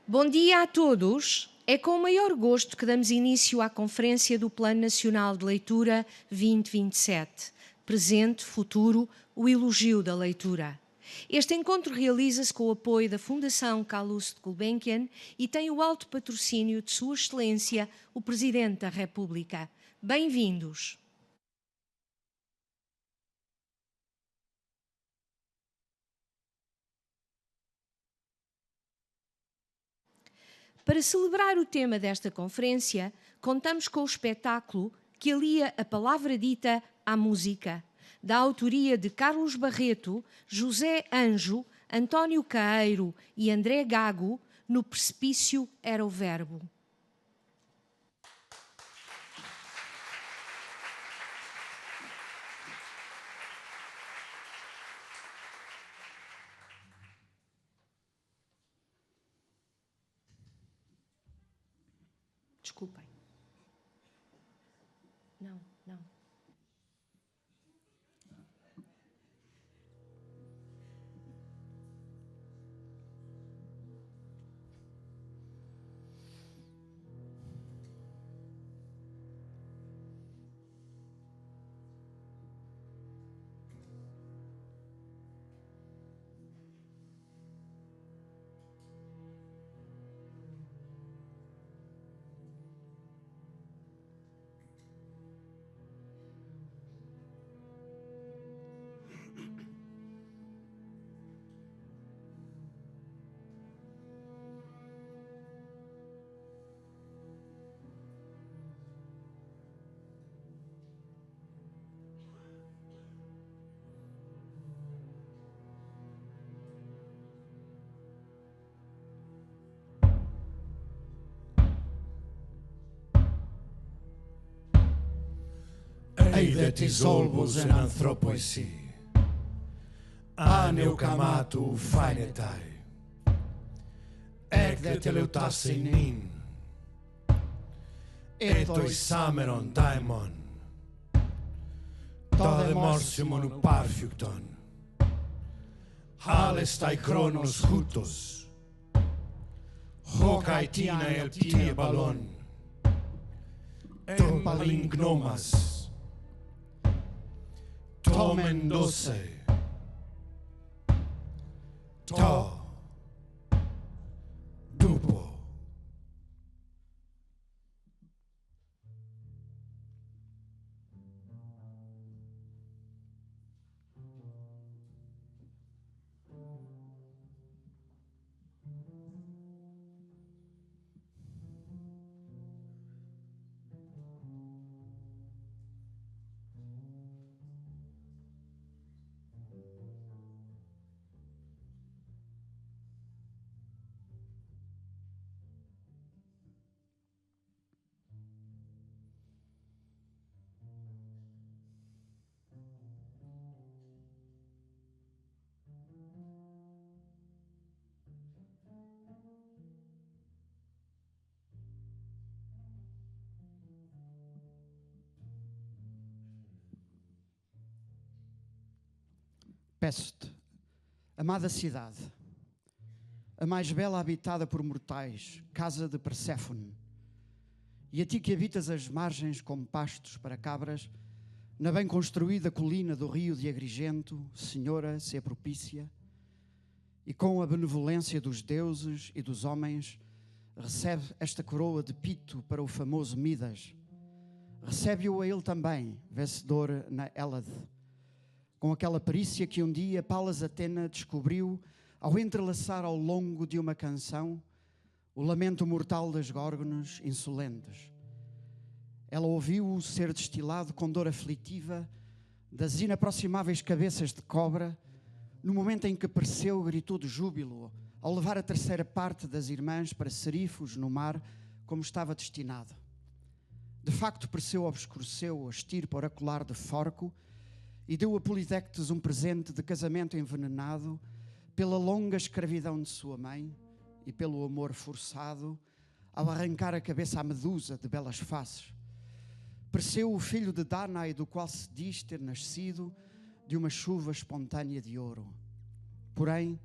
Bom dia a todos. É com o maior gosto que damos início à Conferência do Plano Nacional de Leitura 2027. Presente, futuro, o elogio da leitura. Este encontro realiza-se com o apoio da Fundação Calouste Gulbenkian e tem o alto patrocínio de Sua Excelência, o Presidente da República. Bem-vindos. Para celebrar o tema desta conferência, contamos com o espetáculo que alia a palavra dita à música, da autoria de Carlos Barreto, José Anjo, António Caeiro e André Gago, No Precipício era o Verbo. Desculpem. Não. Eidetis olbus en anthropoisi, aneukamatu fainetai, ekde teleutasinin, etoi sameron daimon, tode morsimon uparfyukton, halestai kronos hutos, hokai tina el tie balon, empalin gnomas, Tomen doce, to, dupo. Peste, amada cidade, a mais bela habitada por mortais, casa de Perséfone, e a ti que habitas as margens como pastos para cabras, na bem construída colina do rio de Agrigento, Senhora, se propícia, e com a benevolência dos deuses e dos homens, recebe esta coroa de pito para o famoso Midas. Recebe-o a ele também, vencedor na Hélade, com aquela perícia que um dia Palas Atena descobriu ao entrelaçar ao longo de uma canção o lamento mortal das górgonas insolentes. Ela ouviu-o ser destilado com dor aflitiva das inaproximáveis cabeças de cobra, no momento em que Perseu gritou de júbilo ao levar a terceira parte das irmãs para Serifos no mar, como estava destinado. De facto, Perseu obscureceu a estirpe oracular de Forco e deu a Polidectes um presente de casamento envenenado pela longa escravidão de sua mãe e pelo amor forçado ao arrancar a cabeça à Medusa de belas faces. Perseu, o filho de Danae, do qual se diz ter nascido de uma chuva espontânea de ouro. Porém,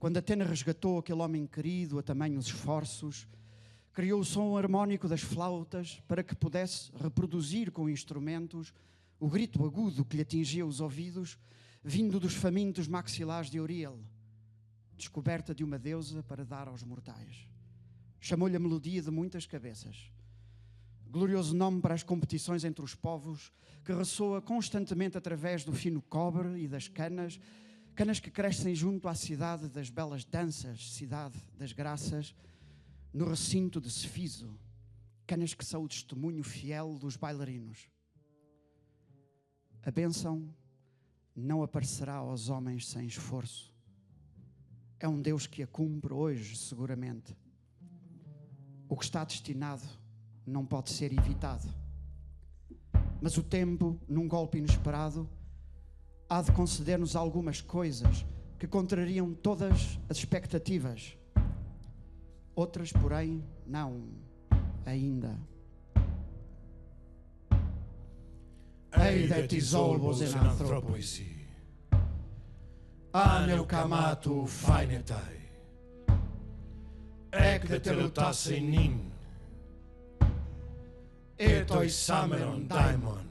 Quando Atena resgatou aquele homem querido a tamanhos esforços, criou o som harmónico das flautas para que pudesse reproduzir com instrumentos o grito agudo que lhe atingia os ouvidos, vindo dos famintos maxilares de Euriel, descoberta de uma deusa para dar aos mortais. Chamou-lhe a melodia de muitas cabeças. Glorioso nome para as competições entre os povos, que ressoa constantemente através do fino cobre e das canas, canas que crescem junto à cidade das belas danças, cidade das graças, no recinto de Cefiso, canas que são o testemunho fiel dos bailarinos. A bênção não aparecerá aos homens sem esforço. É um Deus que a cumpre hoje, seguramente. O que está destinado não pode ser evitado. Mas o tempo, num golpe inesperado, há de conceder-nos algumas coisas que contrariam todas as expectativas. Outras, porém, não, ainda. Eide tisolbos en anthropoisi. Aneu kamatou fainetai. Ek de telutasse nin. Etoi sameron daimon.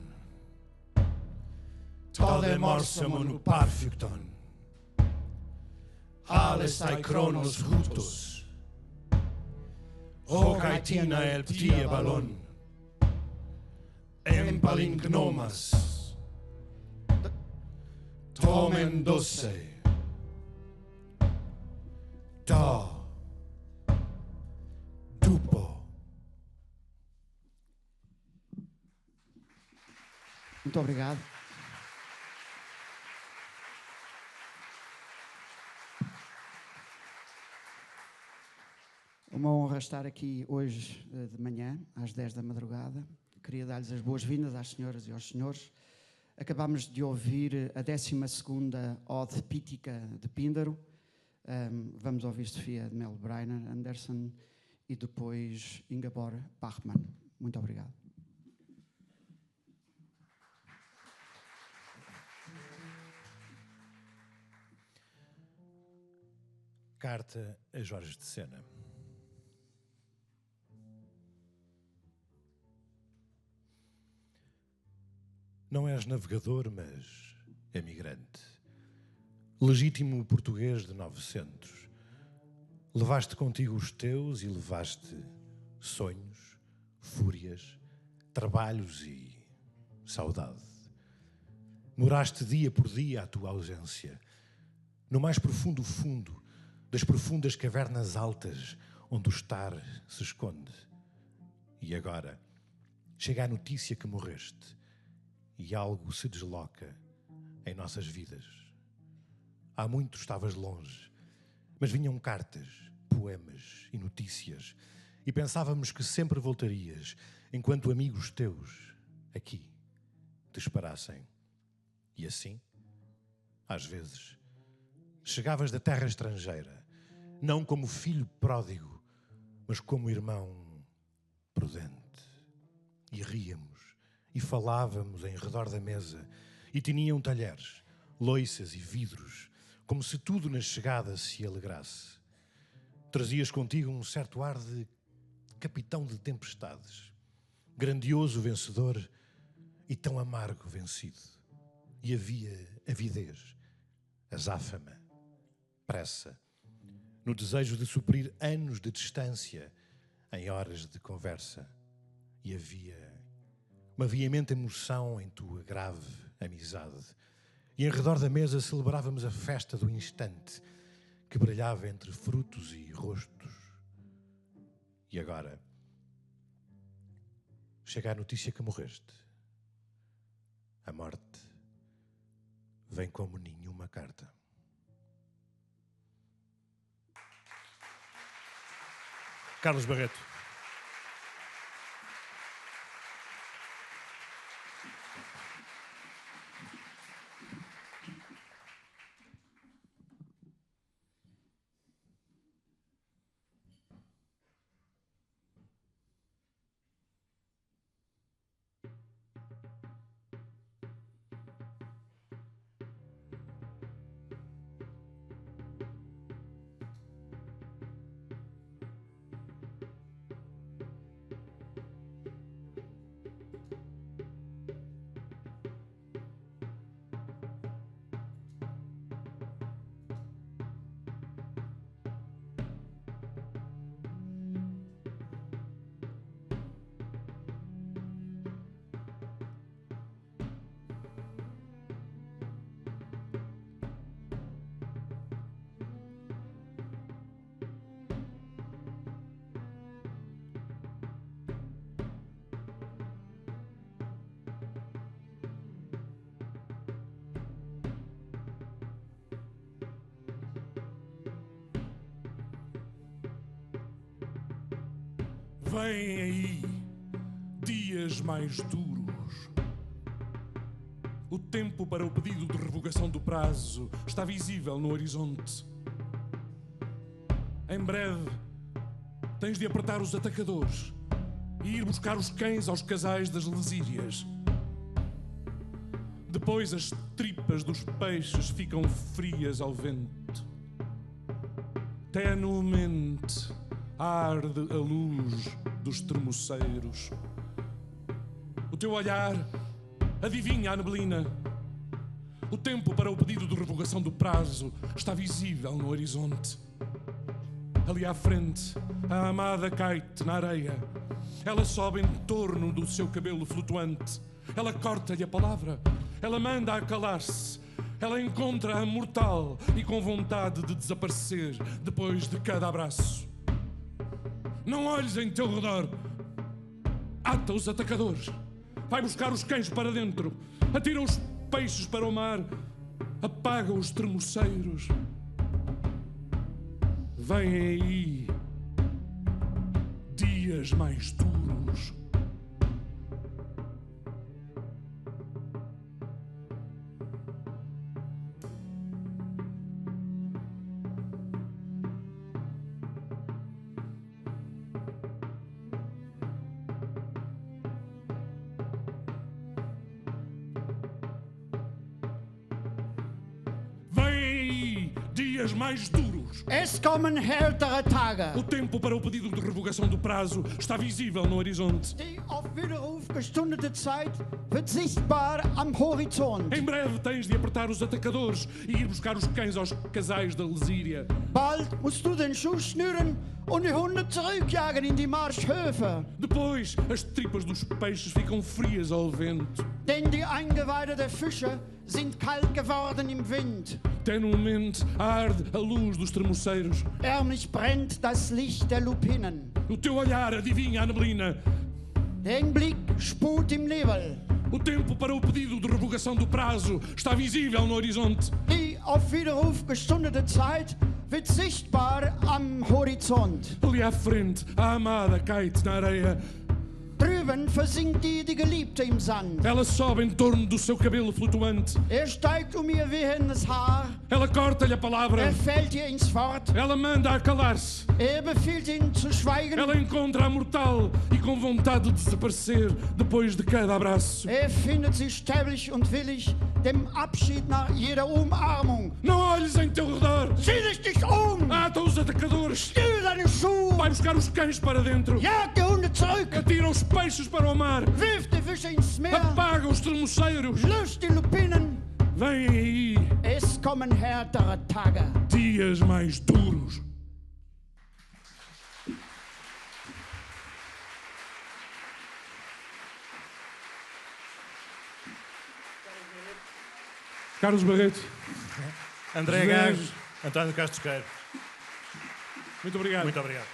Tode morsemon uparfikton. Alestai kronos hutos. Hokaitina el ptie balon. Empalin gnomas. Tomen doce. Da. Dupo. Muito obrigado. Uma honra estar aqui hoje de manhã, às 10 da madrugada. Queria dar-lhes as boas-vindas às senhoras e aos senhores. Acabámos de ouvir a 12ª Ode Pítica de Píndaro. Vamos ouvir Sofia de Mel Breiner Anderson e depois Ingeborg Bachmann. Muito obrigado. Carta a Jorge de Sena. Não és navegador, mas emigrante. Legítimo português de 900. Levaste contigo os teus e levaste sonhos, fúrias, trabalhos e saudade. Moraste dia por dia a tua ausência, no mais profundo fundo das profundas cavernas altas onde o estar se esconde. E agora chega a notícia que morreste e algo se desloca em nossas vidas. Há muito estavas longe, mas vinham cartas, poemas e notícias e pensávamos que sempre voltarias enquanto amigos teus, aqui, te esperassem. E assim, às vezes, chegavas da terra estrangeira, não como filho pródigo, mas como irmão prudente. E ríamos, e falávamos em redor da mesa, e tinham talheres, loiças e vidros, como se tudo na chegada se alegrasse. Trazias contigo um certo ar de capitão de tempestades, grandioso vencedor e tão amargo vencido. E havia avidez, azáfama, pressa, no desejo de suprir anos de distância em horas de conversa. E havia uma veemente emoção em tua grave amizade. E em redor da mesa celebrávamos a festa do instante que brilhava entre frutos e rostos. E agora chega a notícia que morreste. A morte vem como nenhuma carta. Carlos Barreto. Vêm aí dias mais duros. O tempo para o pedido de revogação do prazo está visível no horizonte. Em breve, tens de apertar os atacadores e ir buscar os cães aos casais das lesírias. Depois as tripas dos peixes ficam frias ao vento. Tenuemente arde a luz dos termoceiros. O teu olhar adivinha a neblina. O tempo para o pedido de revogação do prazo está visível no horizonte. Ali à frente, a amada cai-te na areia. Ela sobe em torno do seu cabelo flutuante. Ela corta-lhe a palavra. Ela manda-a calar-se. Ela encontra-a mortal e com vontade de desaparecer depois de cada abraço. Não olhes em teu redor. Ata os atacadores. Vai buscar os cães para dentro. Atira os peixes para o mar. Apaga os termoceiros. Vêm aí dias mais duros. Dias mais duros. Es kommen härtere Tage. O tempo para o pedido de revogação do prazo está visível no horizonte. Die auf Widerruf gestundete Zeit wird sichtbar am Horizont. Em breve tens de apertar os atacadores e ir buscar os cães aos casais da Lesíria. Bald musst du den Schuss schnüren und die Hunde zurückjagen in die Marschhöfe. Depois, as tripas dos peixes ficam frias ao vento. Denn die Eingeweide der Fische sind kalt geworden im Wind. Tenuemente arde a luz dos termoceiros. Ärmlich brennt das Licht der Lupinen. O teu olhar adivinha a neblina. Den Blick sput im Nebel. O tempo para o pedido de revogação do prazo está visível no horizonte. Die auf Widerruf gestundete Zeit wird sichtbar am Horizont. Ali à frente, a amada cai-te na areia. Drüben versinkt die Geliebte im Sand. Ela sobe em torno do seu cabelo flutuante. Steigt ihr wehendes Haar. Ela corta-lhe a palavra. Fällt ihr ins Wort. Ela manda-a calar-se. Befiehlt ihn zu schweigen. Ela encontra a mortal e com vontade de desaparecer depois de cada abraço. Findet sie sterblich und willig dem Abschied nach jeder Umarmung. Não olhes em teu redor. Sieh dich Ata os atacadores. Stille deine Schuhe. Vai buscar os cães para dentro. Jag die Hunde zurück. Atira os peixes para o mar. Wirf die Fische ins Meer. Apaga os termoceiros. Lösch die Lupinen. Vem aí. Es kommen härtere Tage. Dias mais duros. Carlos Barreto. André José. Gago. António Castro Queiro. Muito obrigado. Muito obrigado.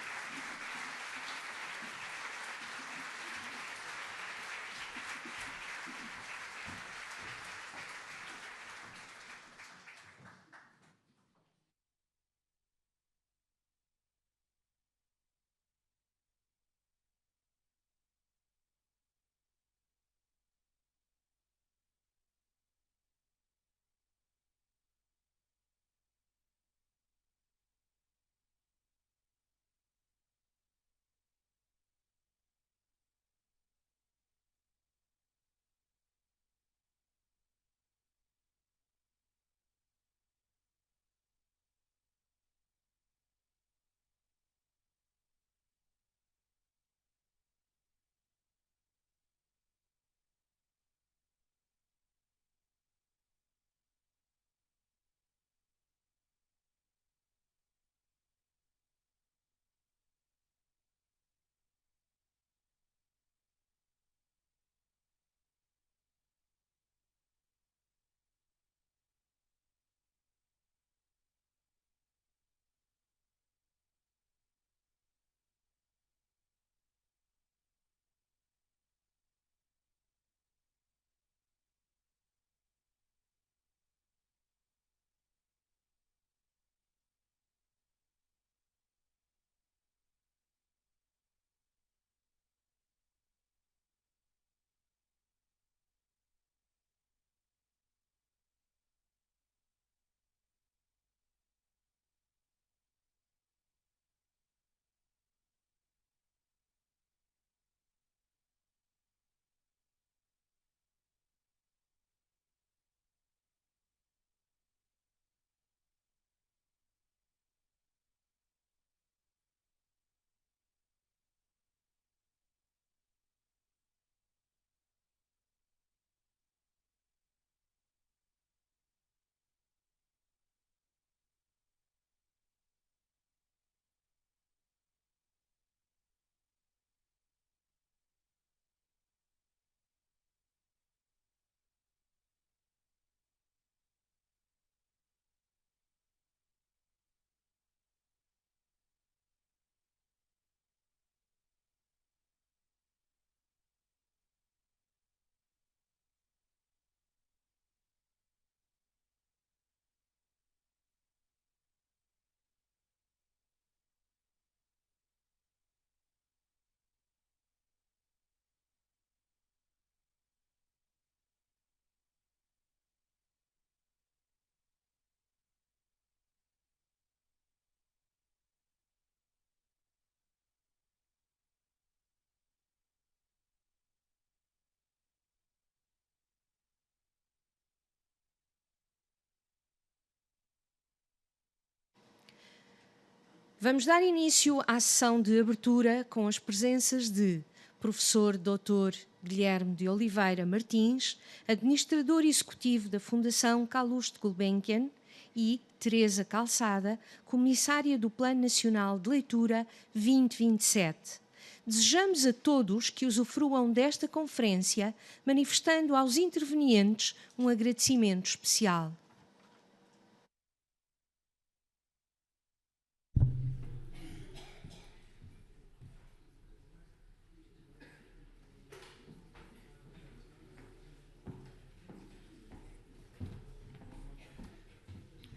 Vamos dar início à sessão de abertura com as presenças de Professor Dr. Guilherme de Oliveira Martins, Administrador Executivo da Fundação Calouste Gulbenkian, e Teresa Calçada, Comissária do Plano Nacional de Leitura 2027. Desejamos a todos que usufruam desta conferência, manifestando aos intervenientes um agradecimento especial.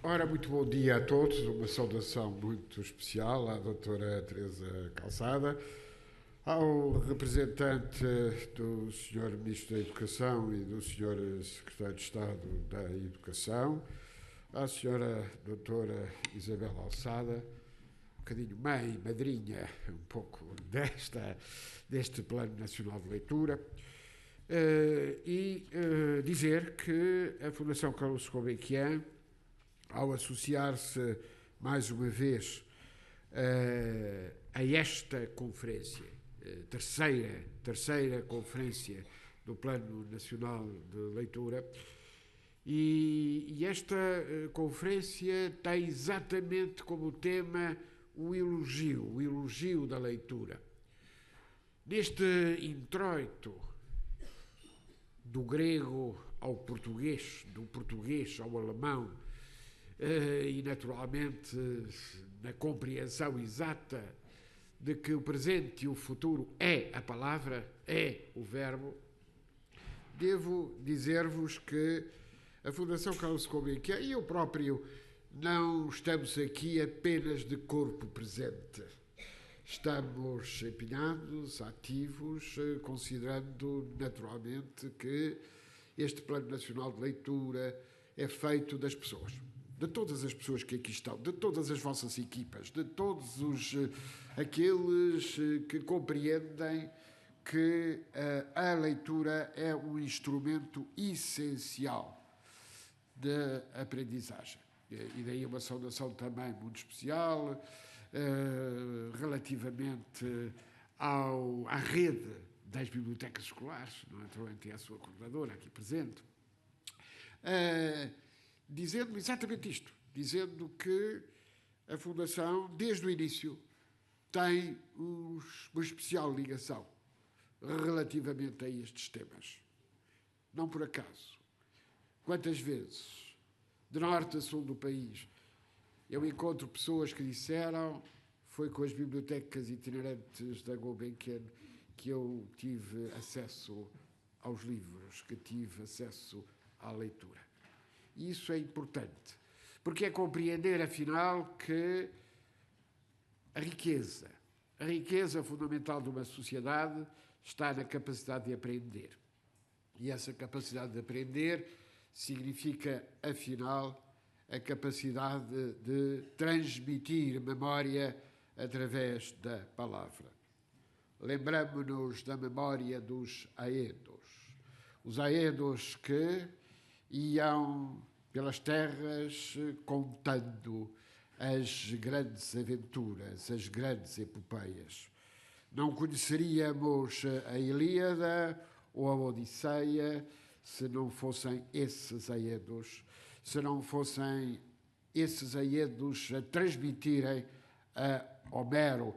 Ora, muito bom dia a todos, uma saudação muito especial à doutora Teresa Calçada, ao representante do Sr. Ministro da Educação e do Sr. Secretário de Estado da Educação, à Sra. Doutora Isabel Alçada, um bocadinho mãe, madrinha, um pouco deste Plano Nacional de Leitura, e dizer que a Fundação Calouste Gulbenkian, ao associar-se mais uma vez a esta conferência, terceira conferência do Plano Nacional de Leitura, e esta conferência tem exatamente como tema o elogio da leitura. Neste introito do grego ao português, do português ao alemão, e naturalmente na compreensão exata de que o presente e o futuro é a palavra, é o verbo, devo dizer-vos que a Fundação Calouste Gulbenkian e eu próprio não estamos aqui apenas de corpo presente. Estamos empenhados, ativos, considerando naturalmente que este Plano Nacional de Leitura é feito das pessoas. De todas as pessoas que aqui estão, de todas as vossas equipas, de todos aqueles que compreendem que a leitura é um instrumento essencial de aprendizagem. E daí uma saudação também muito especial relativamente à rede das bibliotecas escolares, naturalmente é a sua coordenadora aqui presente, dizendo exatamente isto, dizendo que a Fundação, desde o início, tem uma especial ligação relativamente a estes temas. Não por acaso. Quantas vezes, de norte a sul do país, eu encontro pessoas que disseram foi com as bibliotecas itinerantes da Gulbenkian que eu tive acesso aos livros, que tive acesso à leitura. E isso é importante, porque é compreender, afinal, que a riqueza fundamental de uma sociedade está na capacidade de aprender. E essa capacidade de aprender significa, afinal, a capacidade de transmitir memória através da palavra. Lembramo-nos da memória dos aedos. Os aedos que iam pelas terras contando as grandes aventuras, as grandes epopeias. Não conheceríamos a Ilíada ou a Odisseia se não fossem esses aedos, se não fossem esses aedos a transmitirem a Homero,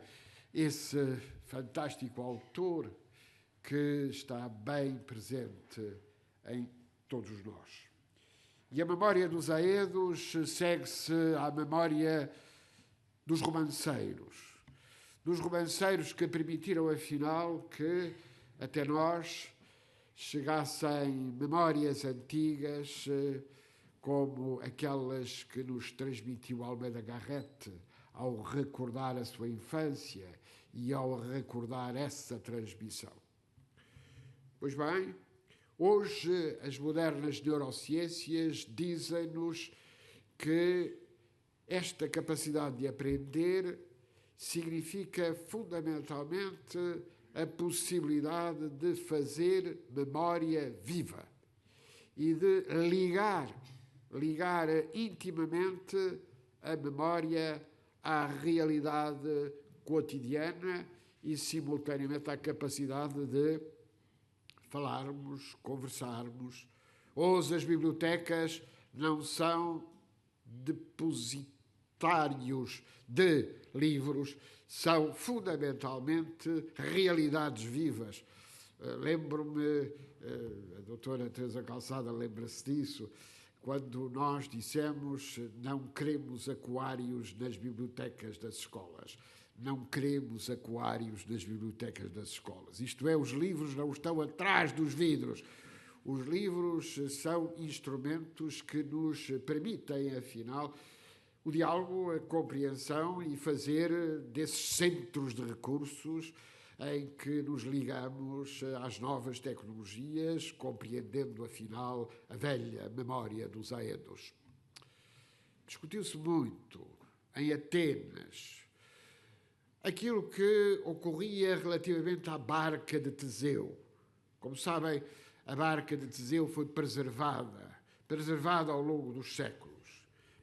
esse fantástico autor que está bem presente em todos nós. E a memória dos aedos segue-se à memória dos romanceiros que permitiram, afinal, que até nós chegassem memórias antigas como aquelas que nos transmitiu Almeida Garrett ao recordar a sua infância e ao recordar essa transmissão. Pois bem, hoje as modernas neurociências dizem-nos que esta capacidade de aprender significa fundamentalmente a possibilidade de fazer memória viva e de ligar intimamente a memória à realidade cotidiana e, simultaneamente, à capacidade de falarmos, conversarmos. Hoje as bibliotecas não são depositários de livros, são fundamentalmente realidades vivas. Lembro-me, a doutora Teresa Calçada lembra-se disso, quando nós dissemos não queremos aquários nas bibliotecas das escolas. Não queremos aquários nas bibliotecas das escolas. Isto é, os livros não estão atrás dos vidros. Os livros são instrumentos que nos permitem, afinal, o diálogo, a compreensão e fazer desses centros de recursos em que nos ligamos às novas tecnologias, compreendendo, afinal, a velha memória dos aedos. Discutiu-se muito em Atenas aquilo que ocorria relativamente à barca de Teseu. Como sabem, a barca de Teseu foi preservada ao longo dos séculos.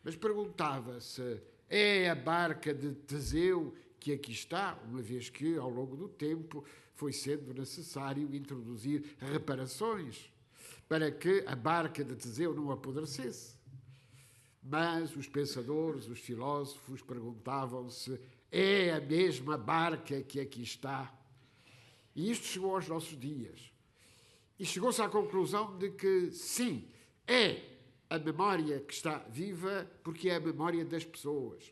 Mas perguntava-se, é a barca de Teseu que aqui está, uma vez que, ao longo do tempo, foi sendo necessário introduzir reparações para que a barca de Teseu não apodrecesse. Mas os pensadores, os filósofos, perguntavam-se, é a mesma barca que aqui está? E isto chegou aos nossos dias. E chegou-se à conclusão de que, sim, é a memória que está viva, porque é a memória das pessoas.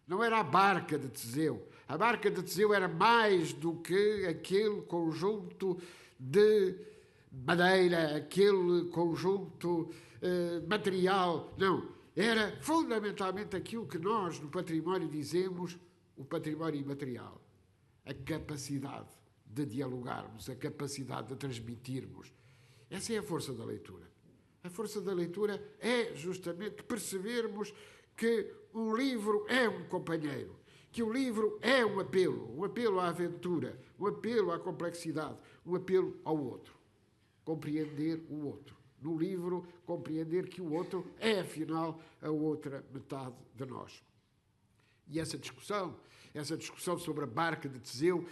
Não era a barca de Teseu. A barca de Teseu era mais do que aquele conjunto de madeira, aquele conjunto material. Não. Era fundamentalmente aquilo que nós, no património, dizemos o património imaterial. A capacidade de dialogarmos, a capacidade de transmitirmos. Essa é a força da leitura. A força da leitura é justamente percebermos que um livro é um companheiro, que o livro é um apelo à aventura, um apelo à complexidade, um apelo ao outro. Compreender o outro. No livro, compreender que o outro é, afinal, a outra metade de nós. E essa discussão sobre a barca de Teseu,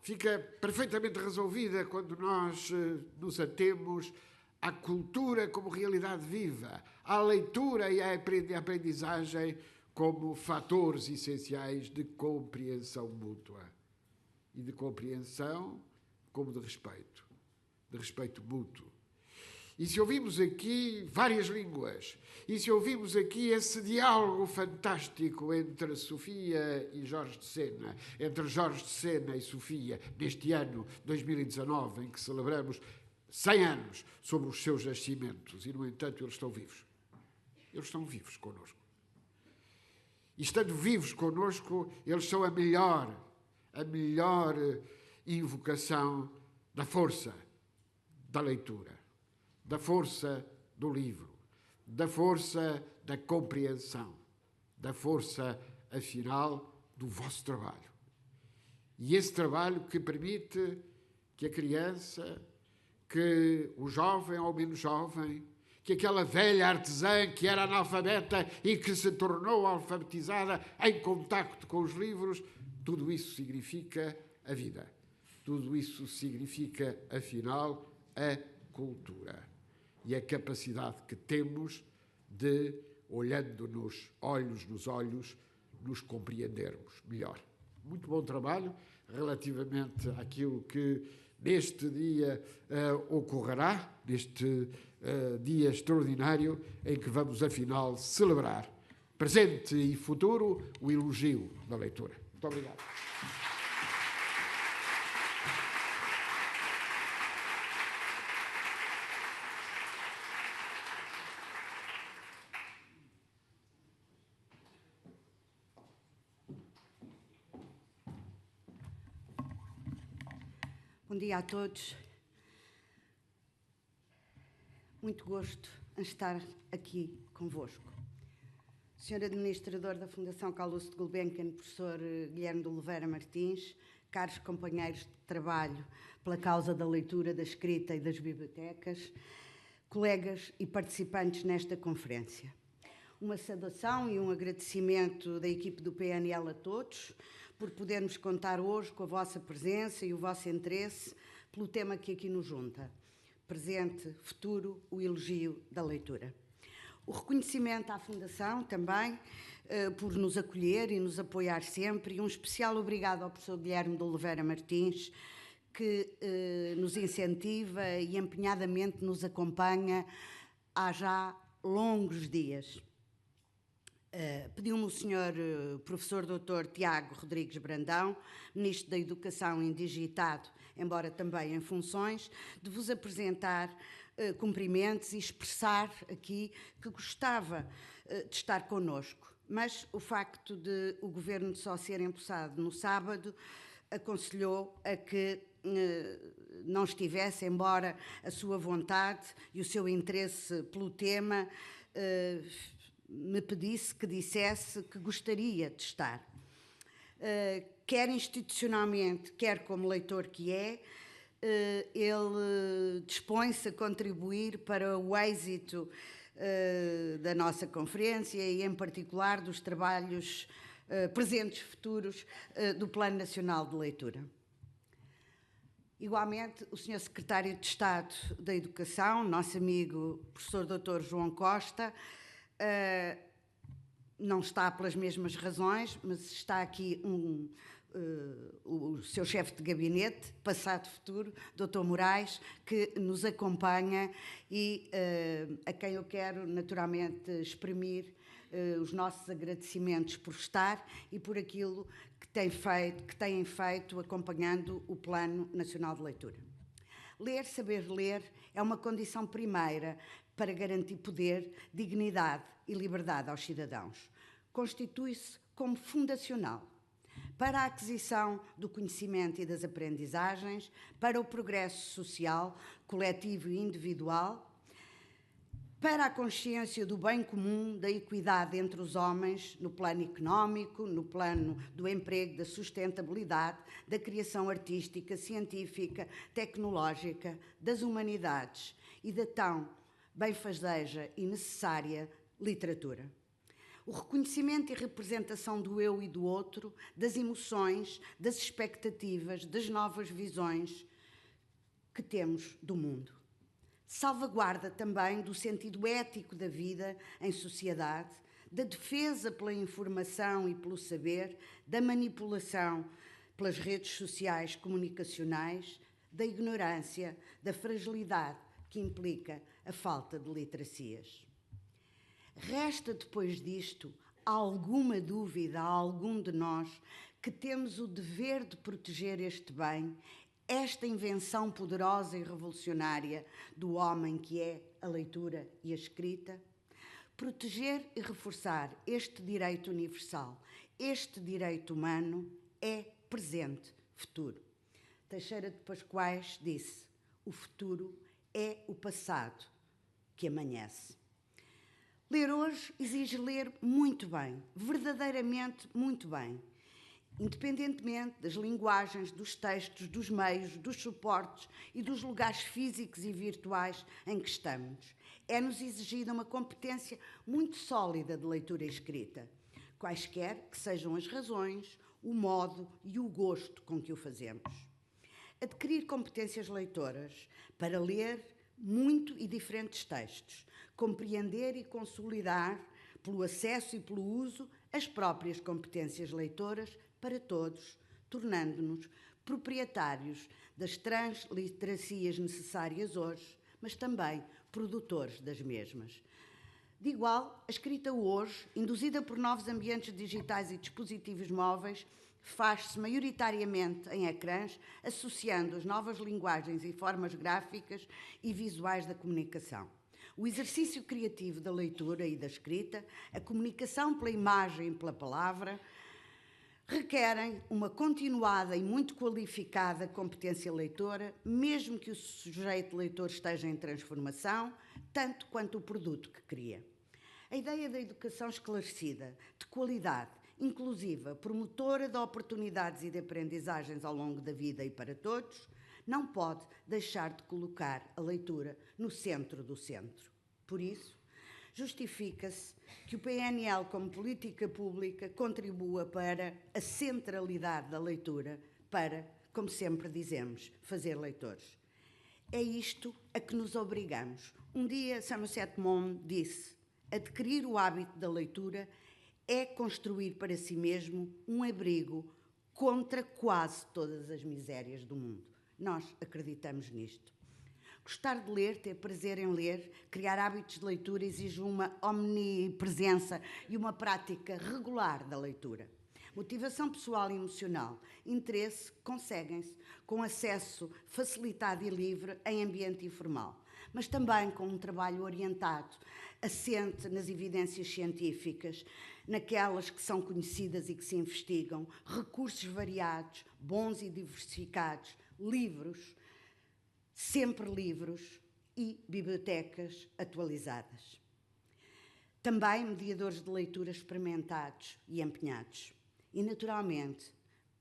fica perfeitamente resolvida quando nós nos atemos à cultura como realidade viva, à leitura e à aprendizagem como fatores essenciais de compreensão mútua. E de compreensão como de respeito mútuo. E se ouvimos aqui várias línguas, e se ouvimos aqui esse diálogo fantástico entre Sofia e Jorge de Sena, entre Jorge de Sena e Sofia, neste ano 2019, em que celebramos 100 anos sobre os seus nascimentos, e, no entanto, eles estão vivos. Eles estão vivos connosco. E, estando vivos connosco, eles são a melhor invocação da força da leitura, da força do livro, da força da compreensão, da força, afinal, do vosso trabalho. E esse trabalho que permite que a criança, que o jovem ou menos jovem, que aquela velha artesã que era analfabeta e que se tornou alfabetizada em contacto com os livros, tudo isso significa a vida. Tudo isso significa, afinal, a cultura. E a capacidade que temos de, olhando-nos olhos nos olhos, nos compreendermos melhor. Muito bom trabalho relativamente àquilo que neste dia ocorrerá, neste dia extraordinário em que vamos, afinal, celebrar, presente e futuro, o elogio da leitura. Muito obrigado. Bom dia a todos. Muito gosto em estar aqui convosco. Senhor Administrador da Fundação Calouste de Gulbenkian, professor Guilherme de Oliveira Martins, caros companheiros de trabalho pela causa da leitura, da escrita e das bibliotecas, colegas e participantes nesta conferência. uma saudação e um agradecimento da equipe do PNL a todos por podermos contar hoje com a vossa presença e o vosso interesse pelo tema que aqui nos junta. Presente, futuro, o elogio da leitura. O reconhecimento à Fundação também por nos acolher e nos apoiar sempre, e um especial obrigado ao professor Guilherme de Oliveira Martins, que nos incentiva e empenhadamente nos acompanha há já longos dias. Pediu-me o senhor professor Dr. Tiago Rodrigues Brandão, Ministro da Educação indigitado, embora também em funções, de vos apresentar cumprimentos e expressar aqui que gostava de estar connosco. Mas o facto de o Governo só ser empossado no sábado aconselhou a que não estivesse, embora a sua vontade e o seu interesse pelo tema me pedisse que dissesse que gostaria de estar. Quer institucionalmente, quer como leitor que é, ele dispõe-se a contribuir para o êxito da nossa conferência e, em particular, dos trabalhos presentes e futuros do Plano Nacional de Leitura. Igualmente, o Sr. Secretário de Estado da Educação, nosso amigo professor Dr. João Costa, não está pelas mesmas razões, mas está aqui o seu chefe de gabinete, passado e futuro, Dr. Moraes, que nos acompanha e a quem eu quero naturalmente exprimir os nossos agradecimentos por estar e por aquilo que têm feito acompanhando o Plano Nacional de Leitura. Ler, saber ler, é uma condição primeira para garantir poder, dignidade e liberdade aos cidadãos. Constitui-se como fundacional para a aquisição do conhecimento e das aprendizagens, para o progresso social, coletivo e individual, para a consciência do bem comum, da equidade entre os homens, no plano económico, no plano do emprego, da sustentabilidade, da criação artística, científica, tecnológica, das humanidades e da tão benfazeja e necessária literatura. O reconhecimento e representação do eu e do outro, das emoções, das expectativas, das novas visões que temos do mundo. Salvaguarda também do sentido ético da vida em sociedade, da defesa pela informação e pelo saber, da manipulação pelas redes sociais comunicacionais, da ignorância, da fragilidade que implica a falta de literacias. Resta depois disto alguma dúvida a algum de nós que temos o dever de proteger este bem, esta invenção poderosa e revolucionária do homem que é a leitura e a escrita? Proteger e reforçar este direito universal, este direito humano, é presente, futuro. Teixeira de Pascoais disse: o futuro é o passado que amanhece. Ler hoje exige ler muito bem, verdadeiramente muito bem, independentemente das linguagens, dos textos, dos meios, dos suportes e dos lugares físicos e virtuais em que estamos. É-nos exigida uma competência muito sólida de leitura e escrita, quaisquer que sejam as razões, o modo e o gosto com que o fazemos. Adquirir competências leitoras para ler muito e diferentes textos, compreender e consolidar, pelo acesso e pelo uso, as próprias competências leitoras para todos, tornando-nos proprietários das transliteracias necessárias hoje, mas também produtores das mesmas. De igual, a escrita hoje, induzida por novos ambientes digitais e dispositivos móveis, faz-se maioritariamente em ecrãs, associando as novas linguagens e formas gráficas e visuais da comunicação. O exercício criativo da leitura e da escrita, a comunicação pela imagem e pela palavra, requerem uma continuada e muito qualificada competência leitora, mesmo que o sujeito leitor esteja em transformação, tanto quanto o produto que cria. A ideia da educação esclarecida, de qualidade, inclusiva, promotora de oportunidades e de aprendizagens ao longo da vida e para todos, não pode deixar de colocar a leitura no centro do centro. Por isso, justifica-se que o PNL, como política pública, contribua para a centralidade da leitura, para, como sempre dizemos, fazer leitores. É isto a que nos obrigamos. Um dia, Somerset Maugham disse: adquirir o hábito da leitura é construir para si mesmo um abrigo contra quase todas as misérias do mundo. Nós acreditamos nisto. Gostar de ler, ter prazer em ler, criar hábitos de leitura exige uma omnipresença e uma prática regular da leitura. Motivação pessoal e emocional, interesse, conseguem-se com acesso facilitado e livre em ambiente informal, mas também com um trabalho orientado, assente nas evidências científicas, naquelas que são conhecidas e que se investigam, recursos variados, bons e diversificados, livros, sempre livros e bibliotecas atualizadas. Também mediadores de leitura experimentados e empenhados. E, naturalmente,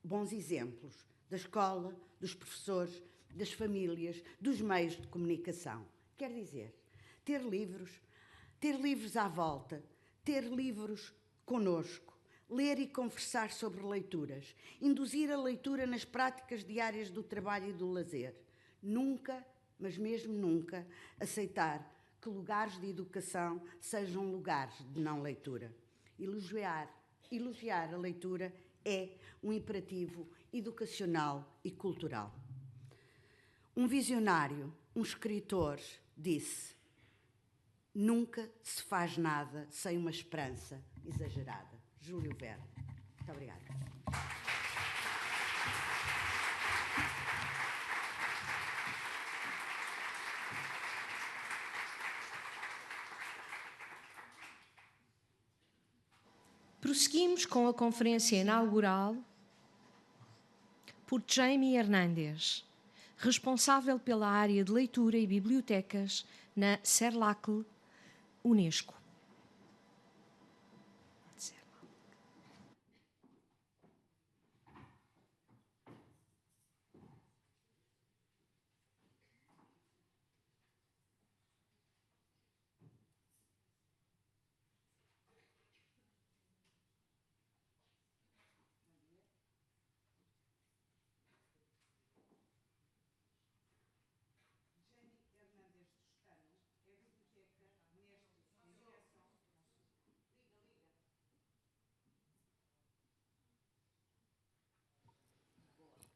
bons exemplos da escola, dos professores, das famílias, dos meios de comunicação. Quer dizer, ter livros à volta, ter livros connosco, ler e conversar sobre leituras, induzir a leitura nas práticas diárias do trabalho e do lazer. Nunca, mas mesmo nunca, aceitar que lugares de educação sejam lugares de não leitura. Elogiar a leitura é um imperativo educacional e cultural. Um visionário, um escritor, disse: nunca se faz nada sem uma esperança exagerada. Júlio Verne. Muito obrigada. Prosseguimos com a conferência inaugural por Jaime Hernández, responsável pela área de leitura e bibliotecas na CERLAC Unesco.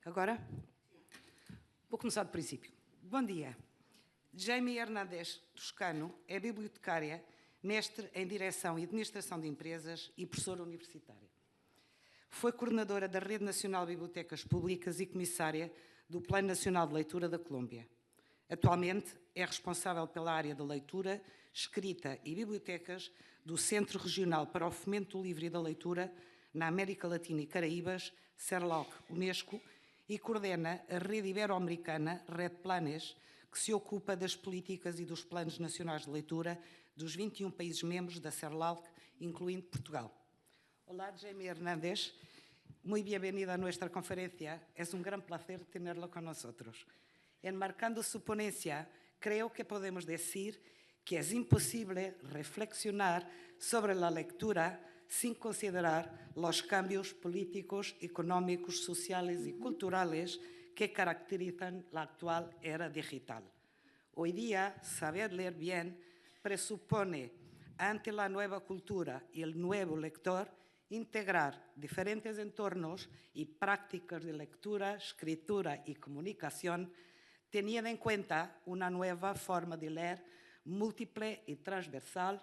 Agora? Vou começar do princípio. Bom dia. Jaime Hernández Toscano é bibliotecária, mestre em Direção e Administração de Empresas e professora universitária. Foi coordenadora da Rede Nacional de Bibliotecas Públicas e comissária do Plano Nacional de Leitura da Colômbia. Atualmente é responsável pela área da leitura, escrita e bibliotecas do Centro Regional para o Fomento do Livro e da Leitura na América Latina e Caraíbas, CERLAC Unesco, e coordena a rede ibero-americana Red Planes, que se ocupa das políticas e dos planos nacionais de leitura dos 21 países membros da CERLAC, incluindo Portugal. Olá, Jaime Hernández. Muy bienvenida a nuestra conferencia. Es un gran placer tenerlo con nosotros. Enmarcando su ponencia, creo que podemos decir que es imposible reflexionar sobre la lectura sin considerar los cambios políticos, económicos, sociales y culturales que caracterizan la actual era digital. Hoy día, saber leer bien presupone, ante la nueva cultura y el nuevo lector, integrar diferentes entornos y prácticas de lectura, escritura y comunicación, teniendo en cuenta una nueva forma de leer múltiple y transversal,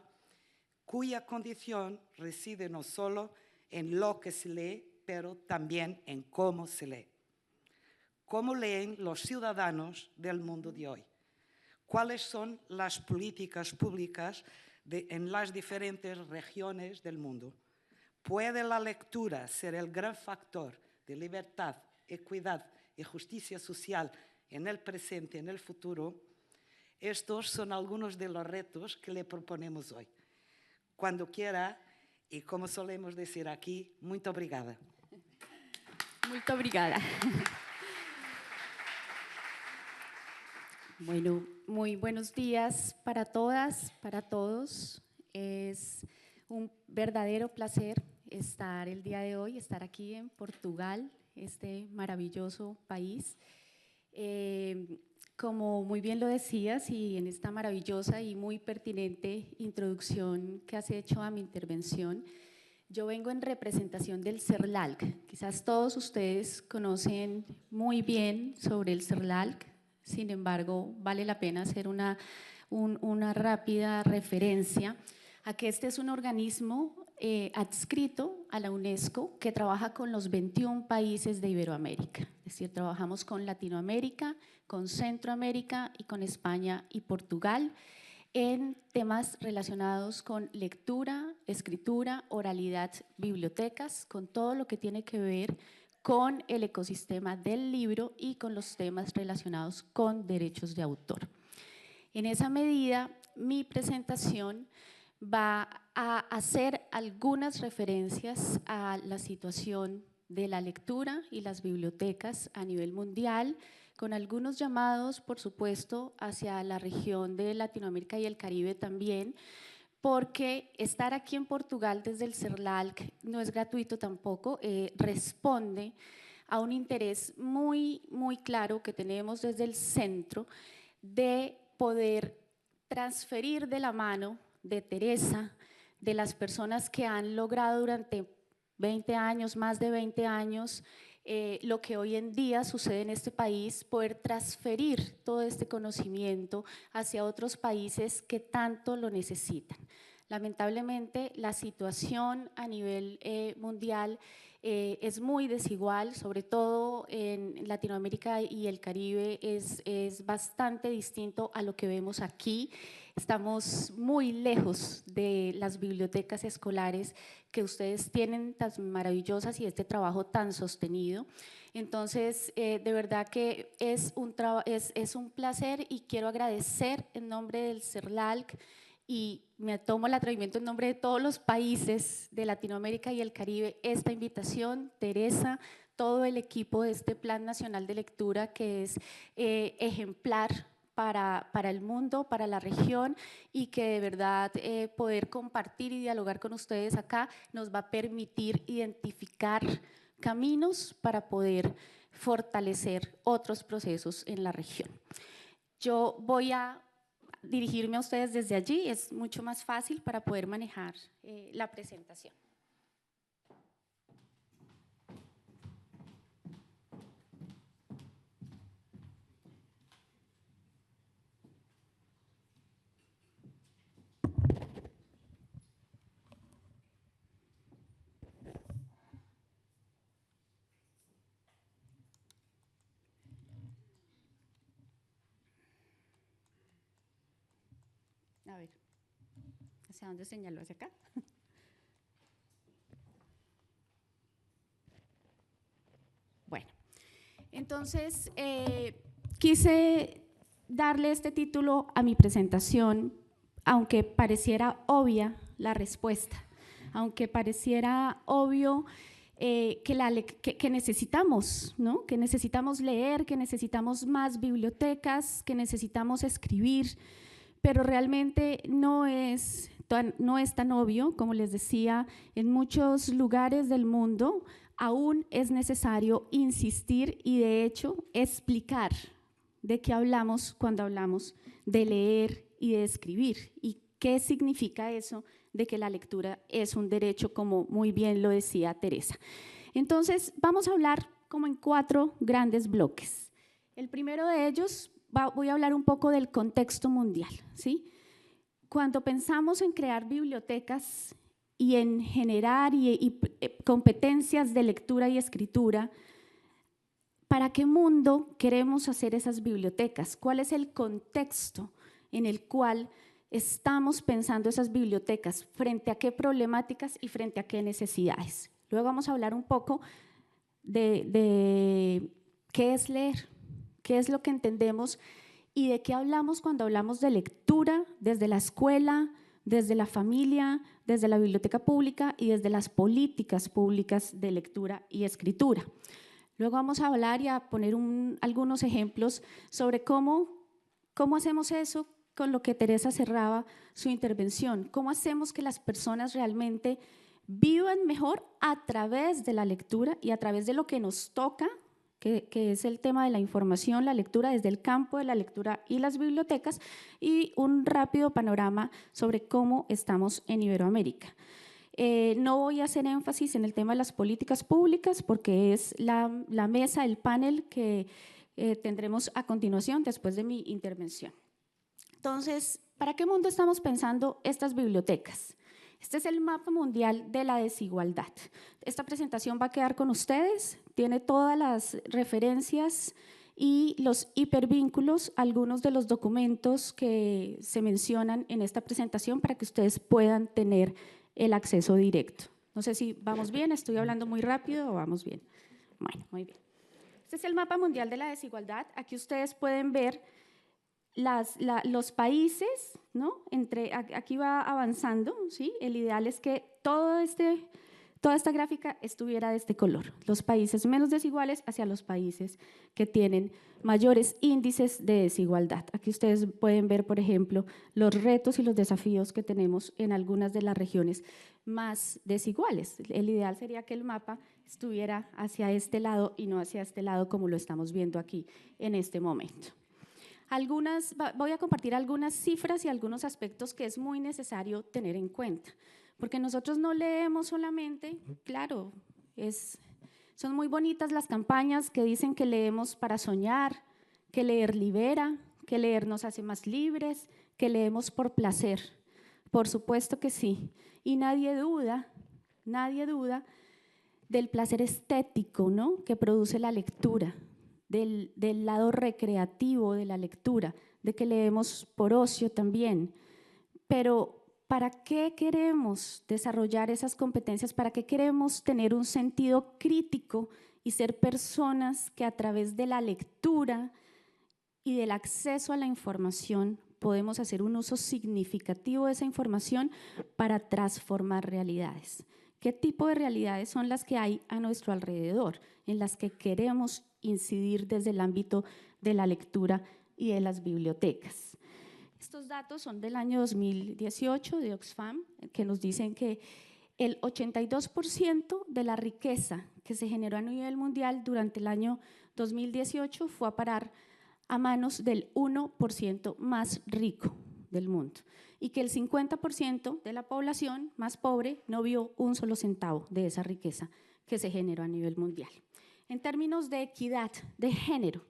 cuya condición reside no solo en lo que se lee, pero también en cómo se lee. ¿Cómo leen los ciudadanos del mundo de hoy? ¿Cuáles son las políticas públicas en las diferentes regiones del mundo? ¿Puede la lectura ser el gran factor de libertad, equidad y justicia social en el presente y en el futuro? Estos son algunos de los retos que le proponemos hoy. Cuando quiera, y como solemos decir aquí, muito obrigada. Muito obrigada. Bueno, muy buenos días para todas, para todos. Es Un verdadero placer estar el día de hoy, estar aquí en Portugal, este maravilloso país. Como muy bien lo decías, y en esta maravillosa y muy pertinente introducción que has hecho a mi intervención, yo vengo en representación del CERLALC. Quizás todos ustedes conocen muy bien sobre el CERLALC, sin embargo, vale la pena hacer una rápida referencia a que este es un organismo adscrito a la UNESCO que trabaja con los 21 países de Iberoamérica. Es decir, trabajamos con Latinoamérica, con Centroamérica y con España y Portugal en temas relacionados con lectura, escritura, oralidad, bibliotecas, con todo lo que tiene que ver con el ecosistema del libro y con los temas relacionados con derechos de autor. En esa medida, mi presentación va a hacer algunas referencias a la situación de la lectura y las bibliotecas a nivel mundial, con algunos llamados, por supuesto, hacia la región de Latinoamérica y el Caribe también, porque estar aquí en Portugal desde el CERLALC no es gratuito tampoco, responde a un interés muy claro que tenemos desde el centro de poder transferir de la mano de Teresa, de las personas que han logrado durante 20 años, más de 20 años, lo que hoy en día sucede en este país, poder transferir todo este conocimiento hacia otros países que tanto lo necesitan. Lamentablemente, la situación a nivel mundial es muy desigual, sobre todo en Latinoamérica y el Caribe es bastante distinto a lo que vemos aquí. Estamos muy lejos de las bibliotecas escolares que ustedes tienen tan maravillosas y este trabajo tan sostenido. Entonces, de verdad que es un placer y quiero agradecer en nombre del CERLALC y me tomo el atrevimiento en nombre de todos los países de Latinoamérica y el Caribe esta invitación, Teresa, todo el equipo de este Plan Nacional de Lectura que es ejemplar para el mundo, para la región y que de verdad poder compartir y dialogar con ustedes acá nos va a permitir identificar caminos para poder fortalecer otros procesos en la región. Yo voy a dirigirme a ustedes desde allí, es mucho más fácil para poder manejar la presentación. A ver, ¿hacia dónde señaló? ¿Hacia acá? Bueno, entonces quise darle este título a mi presentación, aunque pareciera obvia la respuesta, aunque pareciera obvio que necesitamos, ¿no? Que necesitamos leer, que necesitamos más bibliotecas, que necesitamos escribir, pero realmente no es tan obvio, como les decía, en muchos lugares del mundo aún es necesario insistir y de hecho explicar de qué hablamos cuando hablamos de leer y de escribir y qué significa eso de que la lectura es un derecho, como muy bien lo decía Teresa. Entonces vamos a hablar como en 4 grandes bloques. El primero de ellos, voy a hablar un poco del contexto mundial, ¿sí? Cuando pensamos en crear bibliotecas y en generar competencias de lectura y escritura, ¿para qué mundo queremos hacer esas bibliotecas? ¿Cuál es el contexto en el cual estamos pensando esas bibliotecas? ¿Frente a qué problemáticas y frente a qué necesidades? Luego vamos a hablar un poco de qué es leer, qué es lo que entendemos y de qué hablamos cuando hablamos de lectura desde la escuela, desde la familia, desde la biblioteca pública y desde las políticas públicas de lectura y escritura. Luego vamos a hablar y a poner algunos ejemplos sobre cómo hacemos eso, con lo que Teresa cerraba su intervención. ¿Cómo hacemos que las personas realmente vivan mejor a través de la lectura y a través de lo que nos toca, que es el tema de la información, la lectura desde el campo de la lectura y las bibliotecas, y un rápido panorama sobre cómo estamos en Iberoamérica? No voy a hacer énfasis en el tema de las políticas públicas porque es la mesa, el panel que tendremos a continuación después de mi intervención. Entonces, ¿para qué mundo estamos pensando estas bibliotecas? Este es el mapa mundial de la desigualdad. Esta presentación va a quedar con ustedes, tiene todas las referencias y los hipervínculos, algunos de los documentos que se mencionan en esta presentación para que ustedes puedan tener el acceso directo. No sé si vamos bien, estoy hablando muy rápido o vamos bien. Bueno, muy bien. Este es el mapa mundial de la desigualdad. Aquí ustedes pueden ver los países, ¿no? Aquí va avanzando, ¿sí? El ideal es que toda esta gráfica estuviera de este color. Los países menos desiguales hacia los países que tienen mayores índices de desigualdad. Aquí ustedes pueden ver, por ejemplo, los retos y los desafíos que tenemos en algunas de las regiones más desiguales. El ideal sería que el mapa estuviera hacia este lado y no hacia este lado como lo estamos viendo aquí en este momento. Voy a compartir algunas cifras y algunos aspectos que es muy necesario tener en cuenta, porque nosotros no leemos solamente, claro, son muy bonitas las campañas que dicen que leemos para soñar, que leer libera, que leer nos hace más libres, que leemos por placer. Por supuesto que sí, y nadie duda del placer estético, ¿no?, que produce la lectura. Del lado recreativo de la lectura, de que leemos por ocio también. Pero ¿para qué queremos desarrollar esas competencias? ¿Para qué queremos tener un sentido crítico y ser personas que a través de la lectura y del acceso a la información podemos hacer un uso significativo de esa información para transformar realidades? ¿Qué tipo de realidades son las que hay a nuestro alrededor, en las que queremos incidir desde el ámbito de la lectura y de las bibliotecas? Estos datos son del año 2018 de Oxfam, que nos dicen que el 82% de la riqueza que se generó a nivel mundial durante el año 2018 fue a parar a manos del 1% más rico del mundo, y que el 50% de la población más pobre no vio un solo centavo de esa riqueza que se generó a nivel mundial. En términos de equidad de género,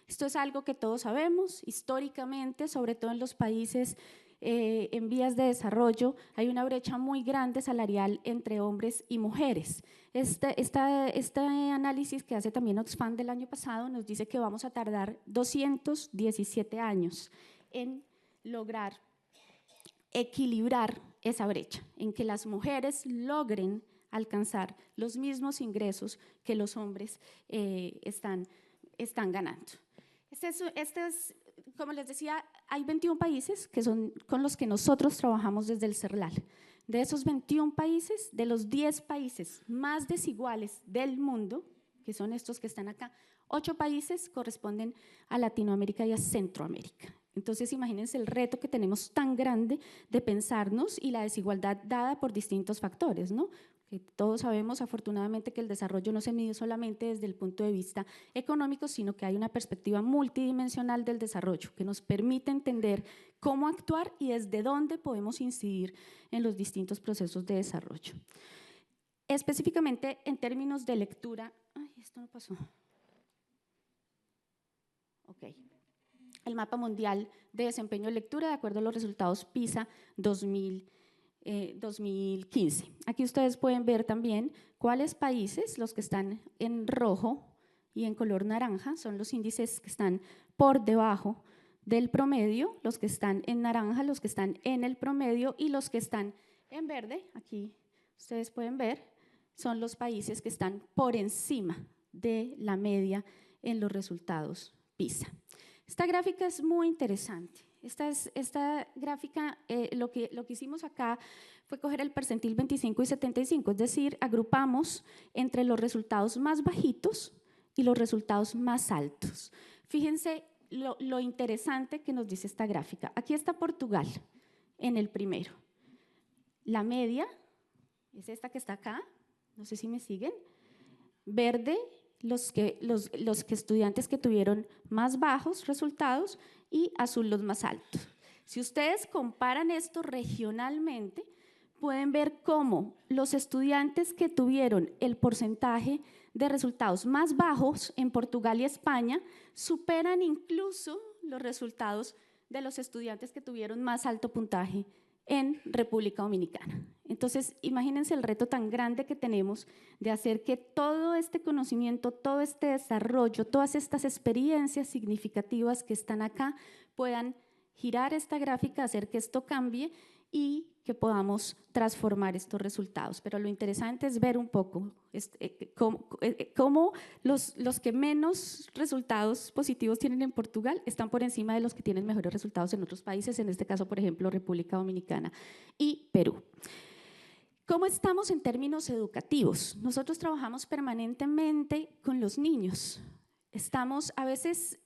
esto es algo que todos sabemos, históricamente, sobre todo en los países en vías de desarrollo, hay una brecha muy grande salarial entre hombres y mujeres. Este análisis que hace también Oxfam del año pasado nos dice que vamos a tardar 217 años en lograr equilibrar esa brecha, en que las mujeres logren alcanzar los mismos ingresos que los hombres están ganando. Como les decía, hay 21 países que son con los que nosotros trabajamos desde el CERLAL. De esos 21 países, de los 10 países más desiguales del mundo, que son estos que están acá, 8 países corresponden a Latinoamérica y a Centroamérica. Entonces, imagínense el reto que tenemos tan grande de pensarnos y la desigualdad dada por distintos factores, ¿no? Que todos sabemos, afortunadamente, que el desarrollo no se mide solamente desde el punto de vista económico, sino que hay una perspectiva multidimensional del desarrollo que nos permite entender cómo actuar y desde dónde podemos incidir en los distintos procesos de desarrollo. Específicamente en términos de lectura, esto no pasó. Ok. El mapa mundial de desempeño de lectura de acuerdo a los resultados PISA 2015. Aquí ustedes pueden ver también cuáles países, los que están en rojo y en color naranja, son los índices que están por debajo del promedio, los que están en naranja, los que están en el promedio, y los que están en verde, aquí ustedes pueden ver, son los países que están por encima de la media en los resultados PISA. Esta gráfica es muy interesante. Esta gráfica, lo que hicimos acá fue coger el percentil 25 y 75, es decir, agrupamos entre los resultados más bajitos y los resultados más altos. Fíjense lo interesante que nos dice esta gráfica. Aquí está Portugal en el primero. La media es esta que está acá, no sé si me siguen. Verde, los estudiantes que tuvieron más bajos resultados, y azul los más altos. Si ustedes comparan esto regionalmente, pueden ver cómo los estudiantes que tuvieron el porcentaje de resultados más bajos en Portugal y España superan incluso los resultados de los estudiantes que tuvieron más alto puntaje en República Dominicana. Entonces, imagínense el reto tan grande que tenemos de hacer que todo este conocimiento, todo este desarrollo, todas estas experiencias significativas que están acá puedan girar esta gráfica, hacer que esto cambie y que podamos transformar estos resultados. Pero lo interesante es ver un poco cómo los que menos resultados positivos tienen en Portugal están por encima de los que tienen mejores resultados en otros países, en este caso, por ejemplo, República Dominicana y Perú. ¿Cómo estamos en términos educativos? Nosotros trabajamos permanentemente con los niños. Estamos a veces…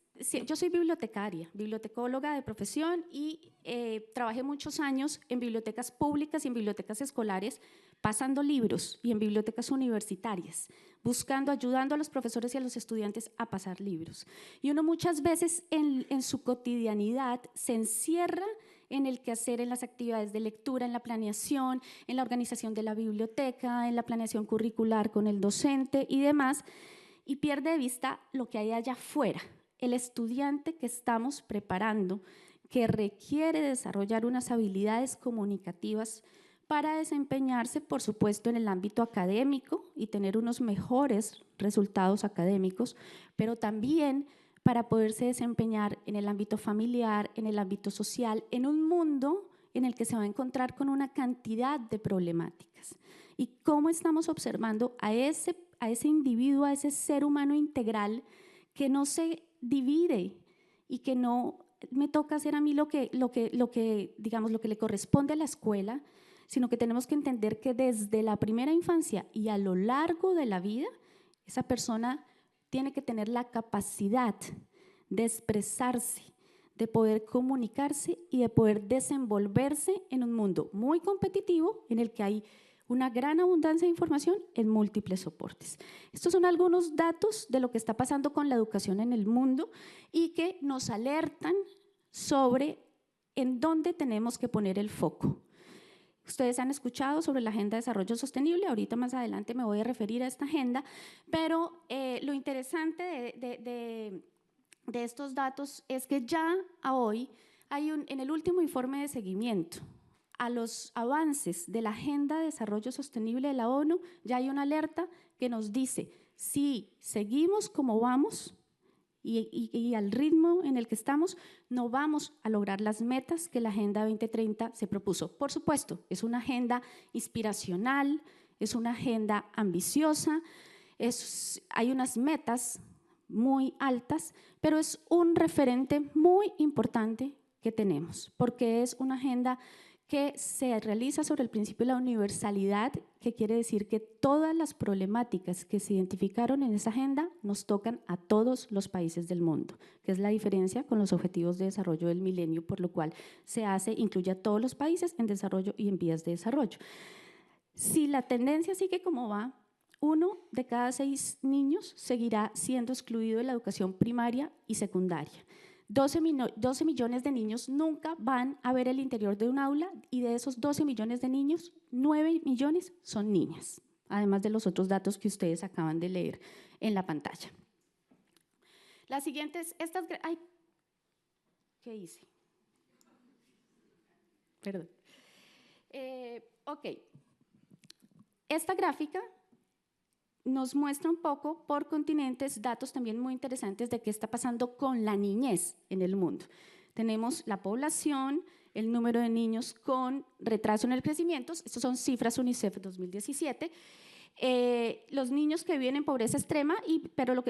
Yo soy bibliotecaria, bibliotecóloga de profesión y trabajé muchos años en bibliotecas públicas y en bibliotecas escolares, pasando libros, y en bibliotecas universitarias, ayudando a los profesores y a los estudiantes a pasar libros. Y uno muchas veces en su cotidianidad se encierra en el quehacer, en las actividades de lectura, en la planeación, en la organización de la biblioteca, en la planeación curricular con el docente y demás, y pierde de vista lo que hay allá afuera. El estudiante que estamos preparando, que requiere desarrollar unas habilidades comunicativas para desempeñarse, por supuesto, en el ámbito académico y tener unos mejores resultados académicos, pero también para poderse desempeñar en el ámbito familiar, en el ámbito social, en un mundo en el que se va a encontrar con una cantidad de problemáticas. Y cómo estamos observando a ese individuo, a ese ser humano integral que no se divide y que no me toca hacer a mí lo que le corresponde a la escuela, sino que tenemos que entender que desde la primera infancia y a lo largo de la vida, esa persona tiene que tener la capacidad de expresarse, de poder comunicarse y de poder desenvolverse en un mundo muy competitivo en el que hay una gran abundancia de información en múltiples soportes. Estos son algunos datos de lo que está pasando con la educación en el mundo y que nos alertan sobre en dónde tenemos que poner el foco. Ustedes han escuchado sobre la Agenda de Desarrollo Sostenible, ahorita más adelante me voy a referir a esta agenda, pero lo interesante de estos datos es que ya hoy hay en el último informe de seguimiento a los avances de la Agenda de Desarrollo Sostenible de la ONU, ya hay una alerta que nos dice, si seguimos como vamos y al ritmo en el que estamos, no vamos a lograr las metas que la Agenda 2030 se propuso. Por supuesto, es una agenda inspiracional, es una agenda ambiciosa, hay unas metas muy altas, pero es un referente muy importante que tenemos, porque es una agenda que se realiza sobre el principio de la universalidad, que quiere decir que todas las problemáticas que se identificaron en esa agenda nos tocan a todos los países del mundo, que es la diferencia con los objetivos de desarrollo del milenio, por lo cual incluye a todos los países en desarrollo y en vías de desarrollo. Si la tendencia sigue como va, 1 de cada 6 niños seguirá siendo excluido de la educación primaria y secundaria. 12 millones de niños nunca van a ver el interior de un aula y de esos 12 millones de niños, 9 millones son niñas, además de los otros datos que ustedes acaban de leer en la pantalla. La siguiente es ay, ¿qué hice? Perdón. Ok, esta gráfica nos muestra un poco por continentes datos también muy interesantes de qué está pasando con la niñez en el mundo. Tenemos la población, el número de niños con retraso en el crecimiento, estas son cifras UNICEF 2017, los niños que viven en pobreza extrema, pero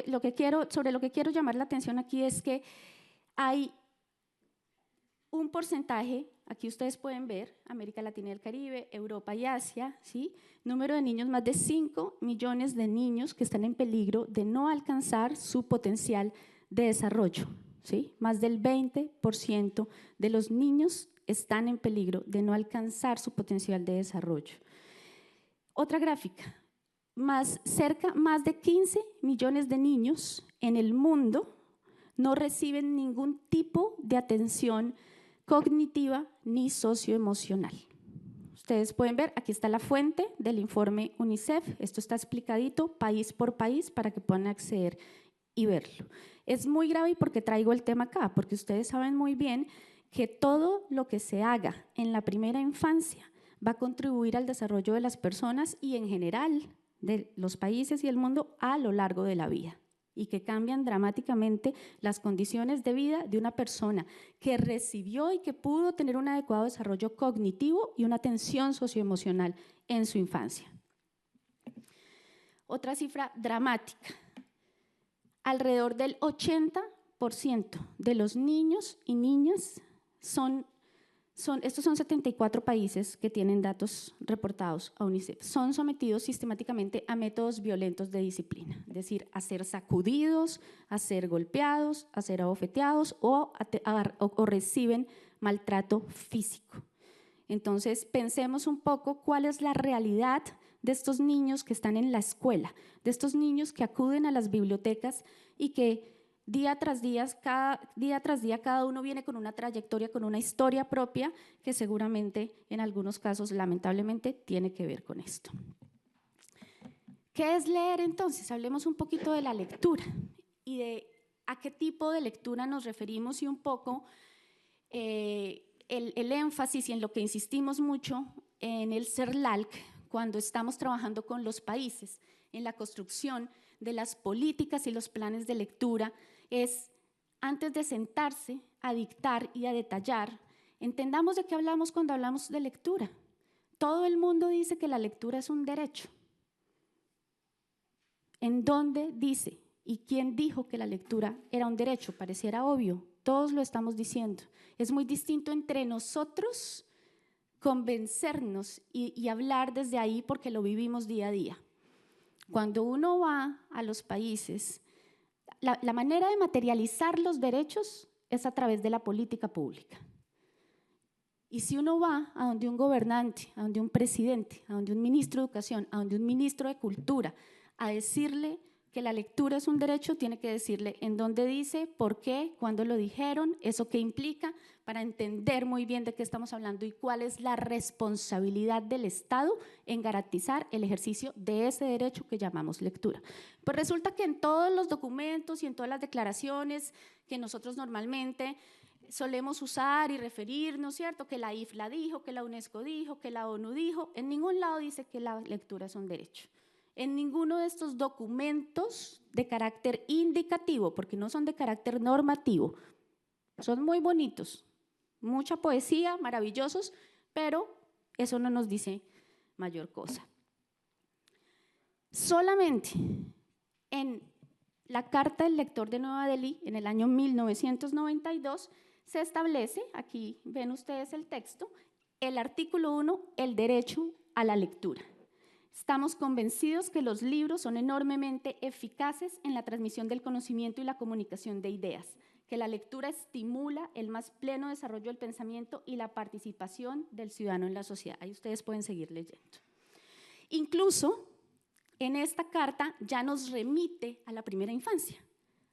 sobre lo que quiero llamar la atención aquí es que hay un porcentaje, aquí ustedes pueden ver, América Latina y el Caribe, Europa y Asia, ¿sí? Número de niños, más de 5 millones de niños que están en peligro de no alcanzar su potencial de desarrollo, ¿sí? Más del 20% de los niños están en peligro de no alcanzar su potencial de desarrollo. Otra gráfica, más de 15 millones de niños en el mundo no reciben ningún tipo de atención cognitiva ni socioemocional. Ustedes pueden ver, aquí está la fuente del informe UNICEF, esto está explicadito país por país para que puedan acceder y verlo. Es muy grave porque traigo el tema acá, porque ustedes saben muy bien que todo lo que se haga en la primera infancia va a contribuir al desarrollo de las personas y en general de los países y el mundo a lo largo de la vida, y que cambian dramáticamente las condiciones de vida de una persona que recibió y que pudo tener un adecuado desarrollo cognitivo y una atención socioemocional en su infancia. Otra cifra dramática, alrededor del 80% de los niños y niñas estos son 74 países que tienen datos reportados a UNICEF, son sometidos sistemáticamente a métodos violentos de disciplina, es decir, a ser sacudidos, a ser golpeados, a ser abofeteados o reciben maltrato físico. Entonces, pensemos un poco cuál es la realidad de estos niños que están en la escuela, de estos niños que acuden a las bibliotecas y que día tras día, cada uno viene con una trayectoria, con una historia propia que seguramente en algunos casos, lamentablemente, tiene que ver con esto. ¿Qué es leer entonces? Hablemos un poquito de la lectura y de a qué tipo de lectura nos referimos y un poco el énfasis y en lo que insistimos mucho en el CERLALC cuando estamos trabajando con los países en la construcción de las políticas y los planes de lectura es, antes de sentarse a dictar y a detallar, entendamos de qué hablamos cuando hablamos de lectura. Todo el mundo dice que la lectura es un derecho. ¿En dónde dice? ¿Y quién dijo que la lectura era un derecho? Pareciera obvio, todos lo estamos diciendo. Es muy distinto entre nosotros convencernos y hablar desde ahí porque lo vivimos día a día. Cuando uno va a los países, la manera de materializar los derechos es a través de la política pública. Y si uno va a donde un gobernante, a donde un presidente, a donde un ministro de Educación, a donde un ministro de Cultura, a decirle que la lectura es un derecho, tiene que decirle en dónde dice, por qué, cuándo lo dijeron, eso qué implica, para entender muy bien de qué estamos hablando y cuál es la responsabilidad del Estado en garantizar el ejercicio de ese derecho que llamamos lectura. Pues resulta que en todos los documentos y en todas las declaraciones que nosotros normalmente solemos usar y referirnos, ¿cierto? Que la IFLA dijo, que la UNESCO dijo, que la ONU dijo, en ningún lado dice que la lectura es un derecho. En ninguno de estos documentos de carácter indicativo, porque no son de carácter normativo, son muy bonitos, mucha poesía, maravillosos, pero eso no nos dice mayor cosa. Solamente en la Carta del Lector de Nueva Delhi, en el año 1992, se establece, aquí ven ustedes el texto, el artículo 1, el derecho a la lectura. Estamos convencidos que los libros son enormemente eficaces en la transmisión del conocimiento y la comunicación de ideas, que la lectura estimula el más pleno desarrollo del pensamiento y la participación del ciudadano en la sociedad. Ahí ustedes pueden seguir leyendo. Incluso en esta carta ya nos remite a la primera infancia.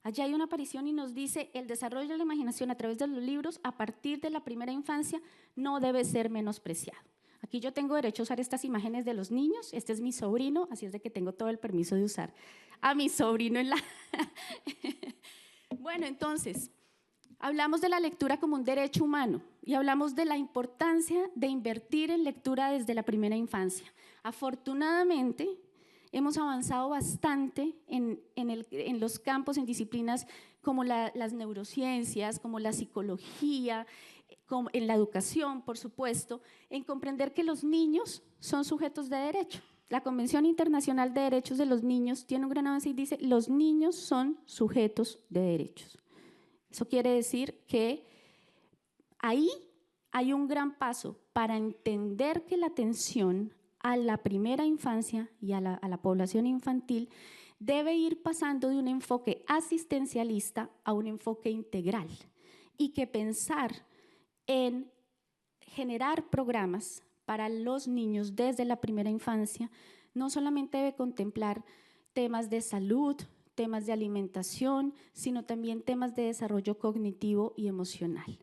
Allá hay una aparición y nos dice el desarrollo de la imaginación a través de los libros a partir de la primera infancia no debe ser menospreciado. Aquí yo tengo derecho a usar estas imágenes de los niños, este es mi sobrino, así es de que tengo todo el permiso de usar a mi sobrino en la… Bueno, entonces, hablamos de la lectura como un derecho humano y hablamos de la importancia de invertir en lectura desde la primera infancia. Afortunadamente, hemos avanzado bastante en los campos, en disciplinas como las neurociencias, como la psicología, en la educación, por supuesto, en comprender que los niños son sujetos de derecho. La Convención Internacional de Derechos de los Niños tiene un gran avance y dice los niños son sujetos de derechos. Eso quiere decir que ahí hay un gran paso para entender que la atención a la primera infancia y a la población infantil debe ir pasando de un enfoque asistencialista a un enfoque integral y que pensar en generar programas para los niños desde la primera infancia no solamente debe contemplar temas de salud, temas de alimentación, sino también temas de desarrollo cognitivo y emocional.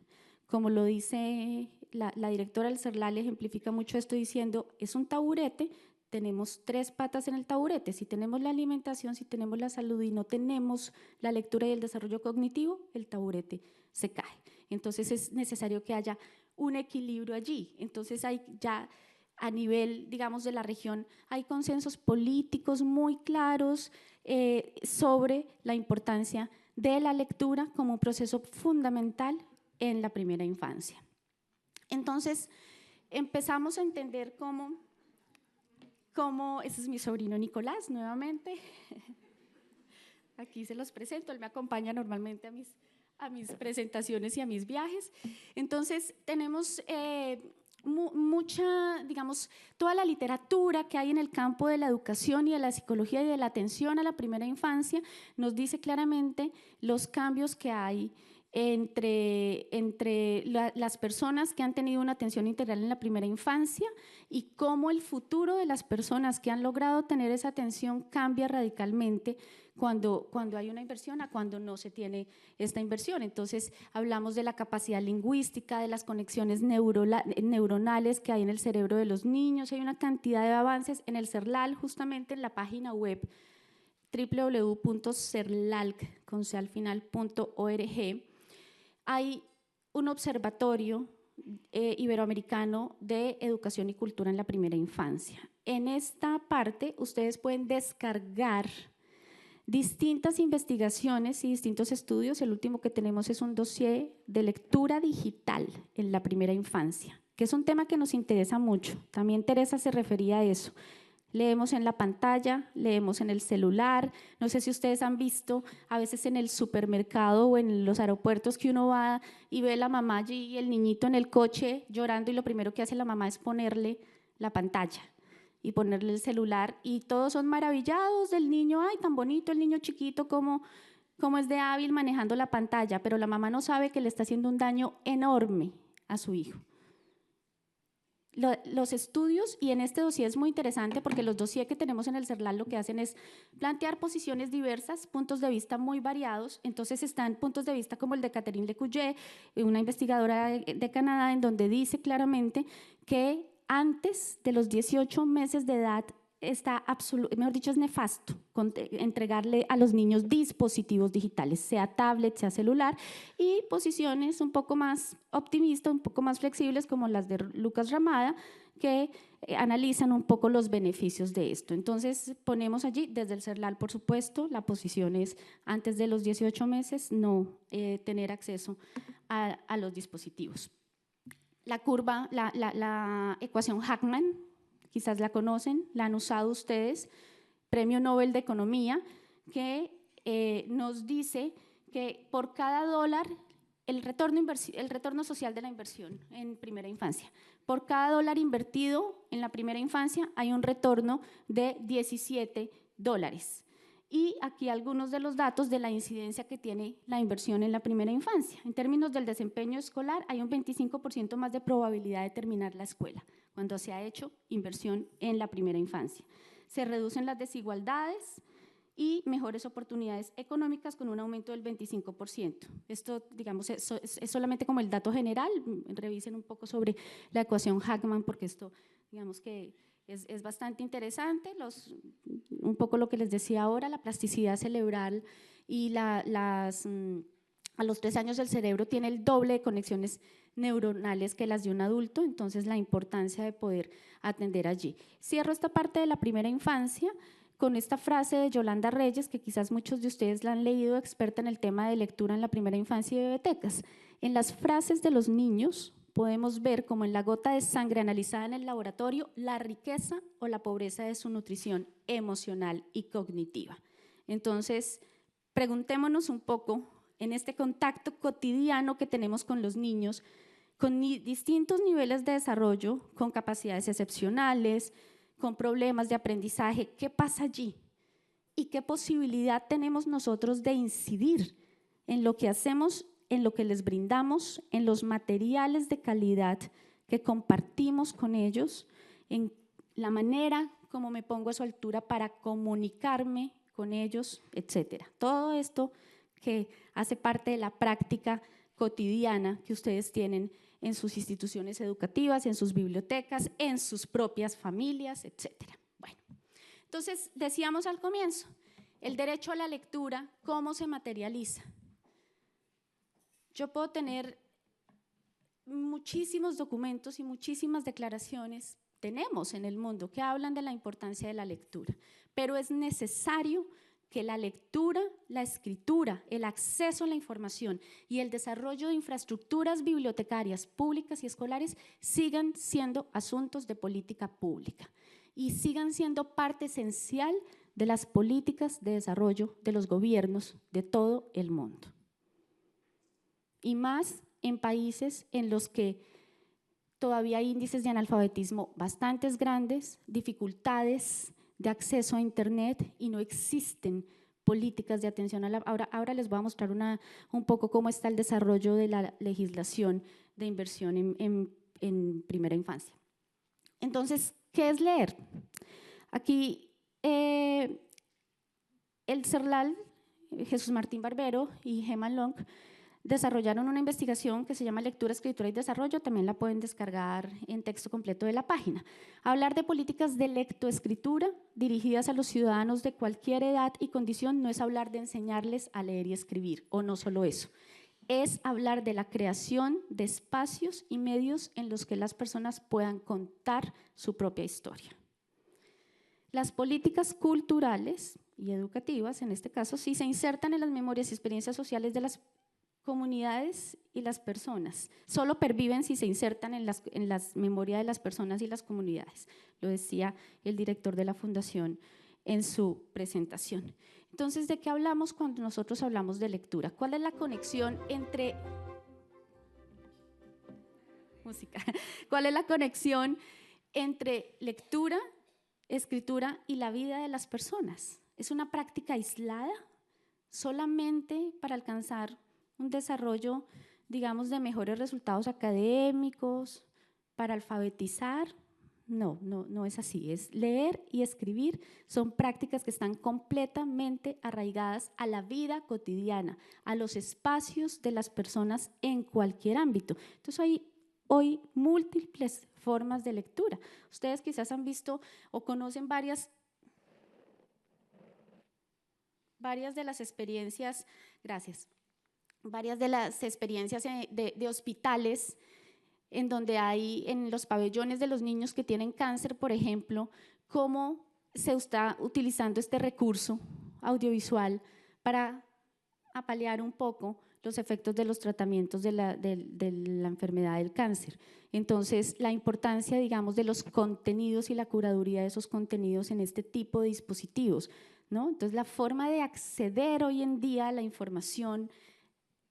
Como lo dice la directora del CERLAL, ejemplifica mucho esto diciendo, es un taburete, tenemos 3 patas en el taburete, si tenemos la alimentación, si tenemos la salud y no tenemos la lectura y el desarrollo cognitivo, el taburete se cae. Entonces es necesario que haya un equilibrio allí. Entonces hay ya a nivel, digamos, de la región, hay consensos políticos muy claros sobre la importancia de la lectura como un proceso fundamental en la primera infancia. Entonces, empezamos a entender cómo ese es mi sobrino Nicolás, nuevamente. Aquí se los presento, él me acompaña normalmente a mis presentaciones y a mis viajes. Entonces, tenemos mucha, digamos, toda la literatura que hay en el campo de la educación y de la psicología y de la atención a la primera infancia nos dice claramente los cambios que hay entre las personas que han tenido una atención integral en la primera infancia y cómo el futuro de las personas que han logrado tener esa atención cambia radicalmente cuando hay una inversión a cuando no se tiene esta inversión. Entonces, hablamos de la capacidad lingüística, de las conexiones neuronales que hay en el cerebro de los niños. Hay una cantidad de avances en el CERLAL, justamente en la página web www.cerlalc.org. Hay un observatorio iberoamericano de educación y cultura en la primera infancia. En esta parte, ustedes pueden descargar distintas investigaciones y distintos estudios. El último que tenemos es un dossier de lectura digital en la primera infancia, que es un tema que nos interesa mucho. También Teresa se refería a eso. Leemos en la pantalla, leemos en el celular. No sé si ustedes han visto a veces en el supermercado o en los aeropuertos que uno va y ve a la mamá allí y el niñito en el coche llorando y lo primero que hace la mamá es ponerle la pantalla y ponerle el celular y todos son maravillados del niño. Ay, tan bonito el niño chiquito, cómo es de hábil manejando la pantalla, pero la mamá no sabe que le está haciendo un daño enorme a su hijo. Los estudios, y en este dossier es muy interesante porque los dossiers que tenemos en el CERLAL lo que hacen es plantear posiciones diversas, puntos de vista muy variados. Entonces están puntos de vista como el de Catherine Lecouillet, una investigadora de Canadá, en donde dice claramente que antes de los 18 meses de edad está mejor dicho, es nefasto entregarle a los niños dispositivos digitales, sea tablet, sea celular, y posiciones un poco más optimistas, un poco más flexibles, como las de Lucas Ramada, que analizan un poco los beneficios de esto. Entonces, ponemos allí, desde el CERLAL, por supuesto, la posición es antes de los 18 meses no tener acceso a los dispositivos. La curva, la ecuación Hackman, quizás la conocen, la han usado ustedes, Premio Nobel de Economía, que nos dice que por cada dólar, el retorno social de la inversión en primera infancia, por cada dólar invertido en la primera infancia hay un retorno de $17. Y aquí algunos de los datos de la incidencia que tiene la inversión en la primera infancia. En términos del desempeño escolar, hay un 25% más de probabilidad de terminar la escuela cuando se ha hecho inversión en la primera infancia. Se reducen las desigualdades y mejores oportunidades económicas con un aumento del 25%. Esto, digamos, es solamente como el dato general. Revisen un poco sobre la ecuación Hackman porque esto, digamos que es bastante interesante. Un poco lo que les decía ahora, la plasticidad cerebral y a los 3 años el cerebro tiene el doble de conexiones neuronales que las de un adulto, entonces la importancia de poder atender allí. Cierro esta parte de la primera infancia con esta frase de Yolanda Reyes, que quizás muchos de ustedes la han leído, experta en el tema de lectura en la primera infancia y bibliotecas. En las frases de los niños podemos ver como en la gota de sangre analizada en el laboratorio la riqueza o la pobreza de su nutrición emocional y cognitiva. Entonces, preguntémonos un poco en este contacto cotidiano que tenemos con los niños, con distintos niveles de desarrollo, con capacidades excepcionales, con problemas de aprendizaje, ¿qué pasa allí? y qué posibilidad tenemos nosotros de incidir en lo que hacemos, en lo que les brindamos, en los materiales de calidad que compartimos con ellos, en la manera como me pongo a su altura para comunicarme con ellos, etcétera. Todo esto que hace parte de la práctica cotidiana que ustedes tienen en sus instituciones educativas, en sus bibliotecas, en sus propias familias, etcétera. Bueno, entonces decíamos al comienzo, el derecho a la lectura, ¿cómo se materializa? Yo puedo tener muchísimos documentos y muchísimas declaraciones, tenemos en el mundo, que hablan de la importancia de la lectura, pero es necesario que la lectura, la escritura, el acceso a la información y el desarrollo de infraestructuras bibliotecarias públicas y escolares sigan siendo asuntos de política pública y sigan siendo parte esencial de las políticas de desarrollo de los gobiernos de todo el mundo. Y más en países en los que todavía hay índices de analfabetismo bastante grandes, dificultades de acceso a Internet y no existen políticas de atención a la… Ahora les voy a mostrar un poco cómo está el desarrollo de la legislación de inversión en primera infancia. Entonces, ¿qué es leer? Aquí el CERLAL, Jesús Martín Barbero y Gemma Long desarrollaron una investigación que se llama Lectura, Escritura y Desarrollo, también la pueden descargar en texto completo de la página. Hablar de políticas de lectoescritura dirigidas a los ciudadanos de cualquier edad y condición no es hablar de enseñarles a leer y escribir, o no solo eso, es hablar de la creación de espacios y medios en los que las personas puedan contar su propia historia. Las políticas culturales y educativas, en este caso, sí se insertan en las memorias y experiencias sociales de las comunidades y las personas. Solo perviven si se insertan en las memorias de las personas y las comunidades. Lo decía el director de la Fundación en su presentación. Entonces, ¿de qué hablamos cuando nosotros hablamos de lectura? ¿Cuál es la conexión entre… música? ¿Cuál es la conexión entre lectura, escritura y la vida de las personas? ¿Es una práctica aislada solamente para alcanzar un desarrollo, digamos, de mejores resultados académicos, para alfabetizar? No es así. Es leer y escribir, son prácticas que están completamente arraigadas a la vida cotidiana, a los espacios de las personas en cualquier ámbito. Entonces hay hoy múltiples formas de lectura. Ustedes quizás han visto o conocen varias de las experiencias, gracias, varias de las experiencias de hospitales en donde hay en los pabellones de los niños que tienen cáncer, por ejemplo, cómo se está utilizando este recurso audiovisual para apalear un poco los efectos de los tratamientos de la enfermedad del cáncer. Entonces, la importancia, digamos, de los contenidos y la curaduría de esos contenidos en este tipo de dispositivos, ¿no? Entonces, la forma de acceder hoy en día a la información,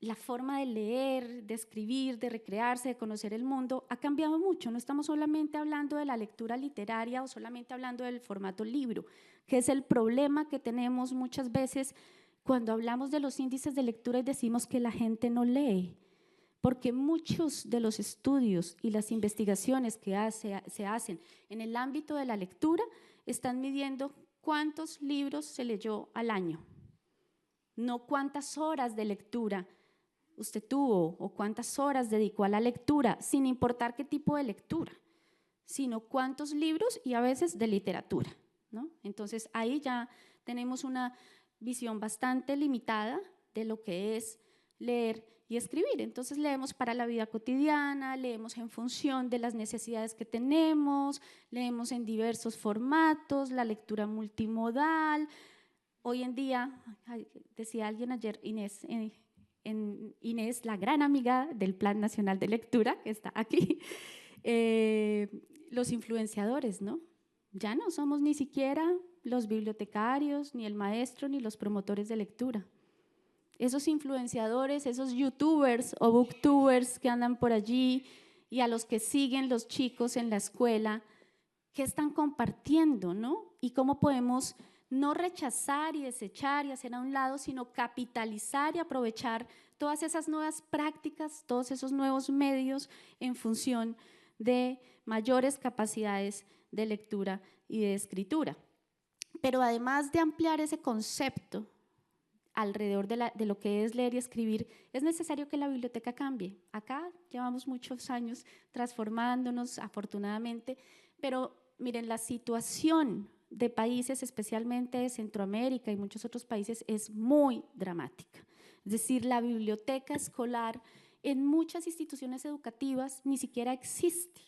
la forma de leer, de escribir, de recrearse, de conocer el mundo ha cambiado mucho. No estamos solamente hablando de la lectura literaria o solamente hablando del formato libro, que es el problema que tenemos muchas veces cuando hablamos de los índices de lectura y decimos que la gente no lee, porque muchos de los estudios y las investigaciones que se hacen en el ámbito de la lectura están midiendo cuántos libros se leyó al año, no cuántas horas de lectura usted tuvo o cuántas horas dedicó a la lectura, sin importar qué tipo de lectura, sino cuántos libros y a veces de literatura, ¿no? Entonces ahí ya tenemos una visión bastante limitada de lo que es leer y escribir. Entonces leemos para la vida cotidiana, leemos en función de las necesidades que tenemos, leemos en diversos formatos, la lectura multimodal. Hoy en día, decía alguien ayer, Inés, la gran amiga del Plan Nacional de Lectura, que está aquí, los influenciadores, ¿no? Ya no somos ni siquiera los bibliotecarios, ni el maestro, ni los promotores de lectura. Esos influenciadores, esos youtubers o booktubers que andan por allí y a los que siguen los chicos en la escuela, ¿qué están compartiendo, no? Y cómo podemos no rechazar y desechar y hacer a un lado, sino capitalizar y aprovechar todas esas nuevas prácticas, todos esos nuevos medios en función de mayores capacidades de lectura y de escritura. Pero además de ampliar ese concepto alrededor de lo que es leer y escribir, es necesario que la biblioteca cambie. Acá llevamos muchos años transformándonos, afortunadamente, pero miren, la situación de países, especialmente de Centroamérica y muchos otros países, es muy dramática. Es decir, la biblioteca escolar en muchas instituciones educativas ni siquiera existe.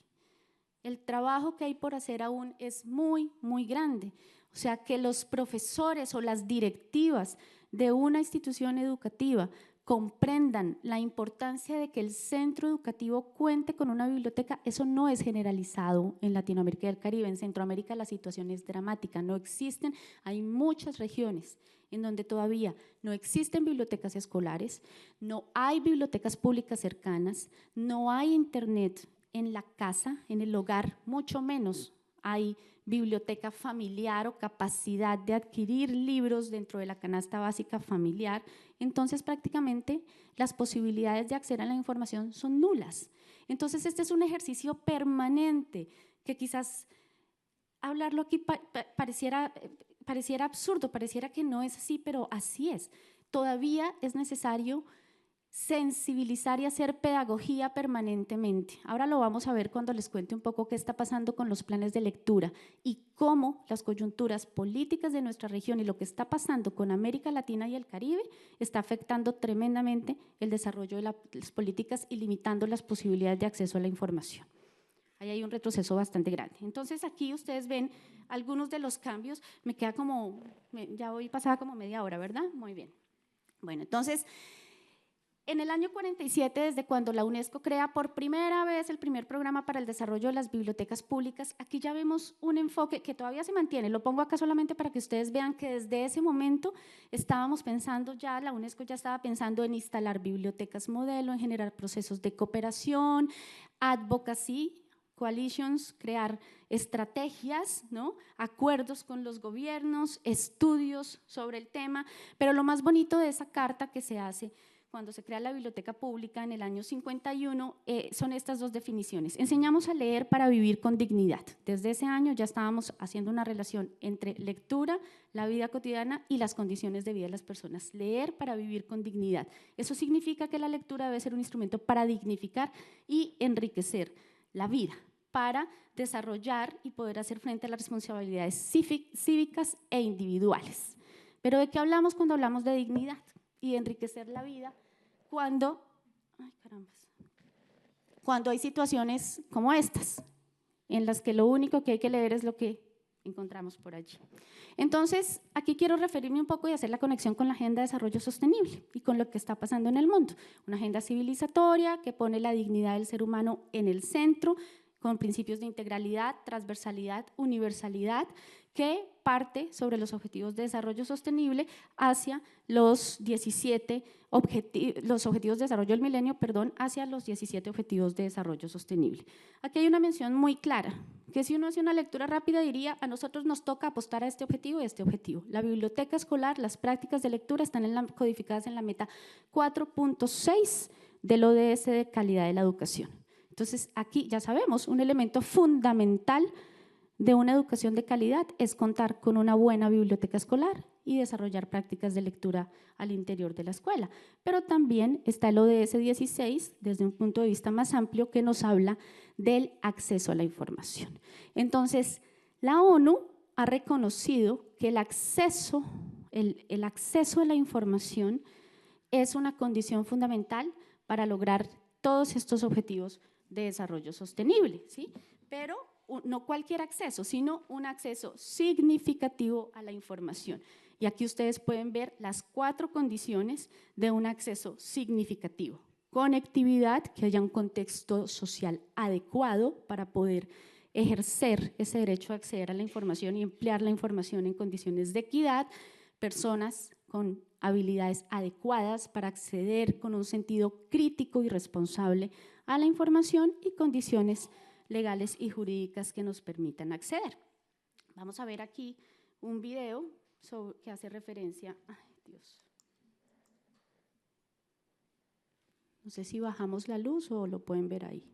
El trabajo que hay por hacer aún es muy, muy grande. O sea, que los profesores o las directivas de una institución educativa comprendan la importancia de que el centro educativo cuente con una biblioteca, eso no es generalizado en Latinoamérica y el Caribe. En Centroamérica la situación es dramática, no existen, hay muchas regiones en donde todavía no existen bibliotecas escolares, no hay bibliotecas públicas cercanas, no hay internet en la casa, en el hogar, mucho menos hay biblioteca familiar o capacidad de adquirir libros dentro de la canasta básica familiar. Entonces prácticamente las posibilidades de acceder a la información son nulas. Entonces este es un ejercicio permanente que quizás hablarlo aquí pareciera absurdo, pareciera que no es así, pero así es. Todavía es necesario sensibilizar y hacer pedagogía permanentemente. Ahora lo vamos a ver cuando les cuente un poco qué está pasando con los planes de lectura y cómo las coyunturas políticas de nuestra región y lo que está pasando con América Latina y el Caribe está afectando tremendamente el desarrollo de las políticas y limitando las posibilidades de acceso a la información. Ahí hay un retroceso bastante grande. Entonces aquí ustedes ven algunos de los cambios. Me queda como, ya voy pasada como media hora, ¿verdad? Muy bien. Bueno, entonces, en el año 47, desde cuando la UNESCO crea por primera vez el primer programa para el desarrollo de las bibliotecas públicas, aquí ya vemos un enfoque que todavía se mantiene. Lo pongo acá solamente para que ustedes vean que desde ese momento estábamos pensando ya, la UNESCO ya estaba pensando en instalar bibliotecas modelo, en generar procesos de cooperación, advocacy, coalitions, crear estrategias, ¿no? Acuerdos con los gobiernos, estudios sobre el tema, pero lo más bonito de esa carta que se hace cuando se crea la biblioteca pública en el año 51, son estas dos definiciones. Enseñamos a leer para vivir con dignidad. Desde ese año ya estábamos haciendo una relación entre lectura, la vida cotidiana y las condiciones de vida de las personas. Leer para vivir con dignidad. Eso significa que la lectura debe ser un instrumento para dignificar y enriquecer la vida, para desarrollar y poder hacer frente a las responsabilidades cívicas e individuales. Pero ¿de qué hablamos cuando hablamos de dignidad y de enriquecer la vida? Cuando hay situaciones como estas, en las que lo único que hay que leer es lo que encontramos por allí. Entonces, aquí quiero referirme un poco y hacer la conexión con la Agenda de Desarrollo Sostenible y con lo que está pasando en el mundo. Una agenda civilizatoria que pone la dignidad del ser humano en el centro, con principios de integralidad, transversalidad, universalidad, que parte sobre los objetivos de desarrollo sostenible hacia los 17 los objetivos de desarrollo del milenio, hacia los 17 objetivos de desarrollo sostenible. Aquí hay una mención muy clara, que si uno hace una lectura rápida diría, a nosotros nos toca apostar a este objetivo y a este objetivo. La biblioteca escolar, las prácticas de lectura están codificadas en la meta 4.6 del ODS de calidad de la educación. Entonces, aquí ya sabemos, un elemento fundamental de una educación de calidad es contar con una buena biblioteca escolar y desarrollar prácticas de lectura al interior de la escuela. Pero también está el ODS 16, desde un punto de vista más amplio, que nos habla del acceso a la información. Entonces, la ONU ha reconocido que el acceso a la información es una condición fundamental para lograr todos estos objetivos de desarrollo sostenible, ¿sí? Pero no cualquier acceso, sino un acceso significativo a la información. Y aquí ustedes pueden ver las 4 condiciones de un acceso significativo. Conectividad, que haya un contexto social adecuado para poder ejercer ese derecho a acceder a la información y emplear la información en condiciones de equidad, personas con habilidades adecuadas para acceder con un sentido crítico y responsable a la información y condiciones legales y jurídicas que nos permitan acceder. Vamos a ver aquí un video que hace referencia, ay Dios, no sé si bajamos la luz o lo pueden ver ahí.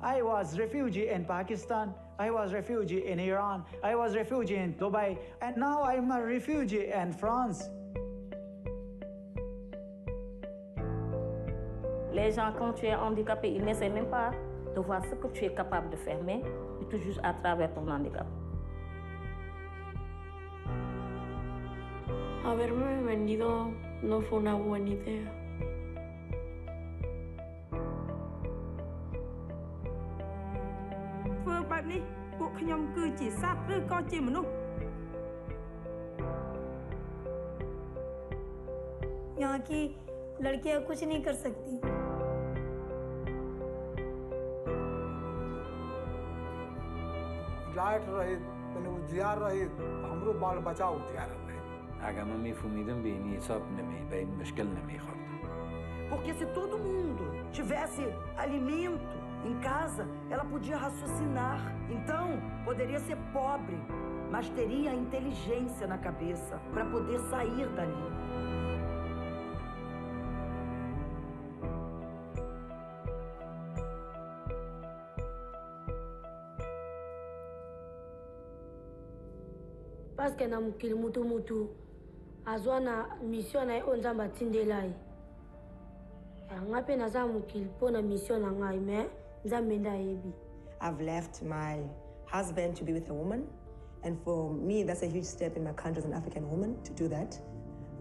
I was refugee in Pakistan, I was refugee in Iran, I was refugee in Dubai, and now I'm a refugee in France. Les gens, quand tu es handicapé, ils n'essaient même pas de voir ce que tu es capable de faire, mais ils te jugent à travers ton handicap. Haberme venido no fue una buena idea. यहाँ की लड़कियां कुछ नहीं कर सकती। लाइट रहित तनि उजियार रहित हमरो बाल बचाव उजियार रहित agama me fumidam bem e só na me bem mas que na me corta. Porque se todo mundo tivesse alimento em casa, ela podia raciocinar. Então, poderia ser pobre, mas teria inteligência na cabeça para poder sair dali. Parce que na mukil mutu azwana mission na onza batindelai. Ngape na za mukil pona mission na ngai me nzamenda ebi. I've left my husband to be with a woman, and for me that's a huge step in my country as an African woman to do that.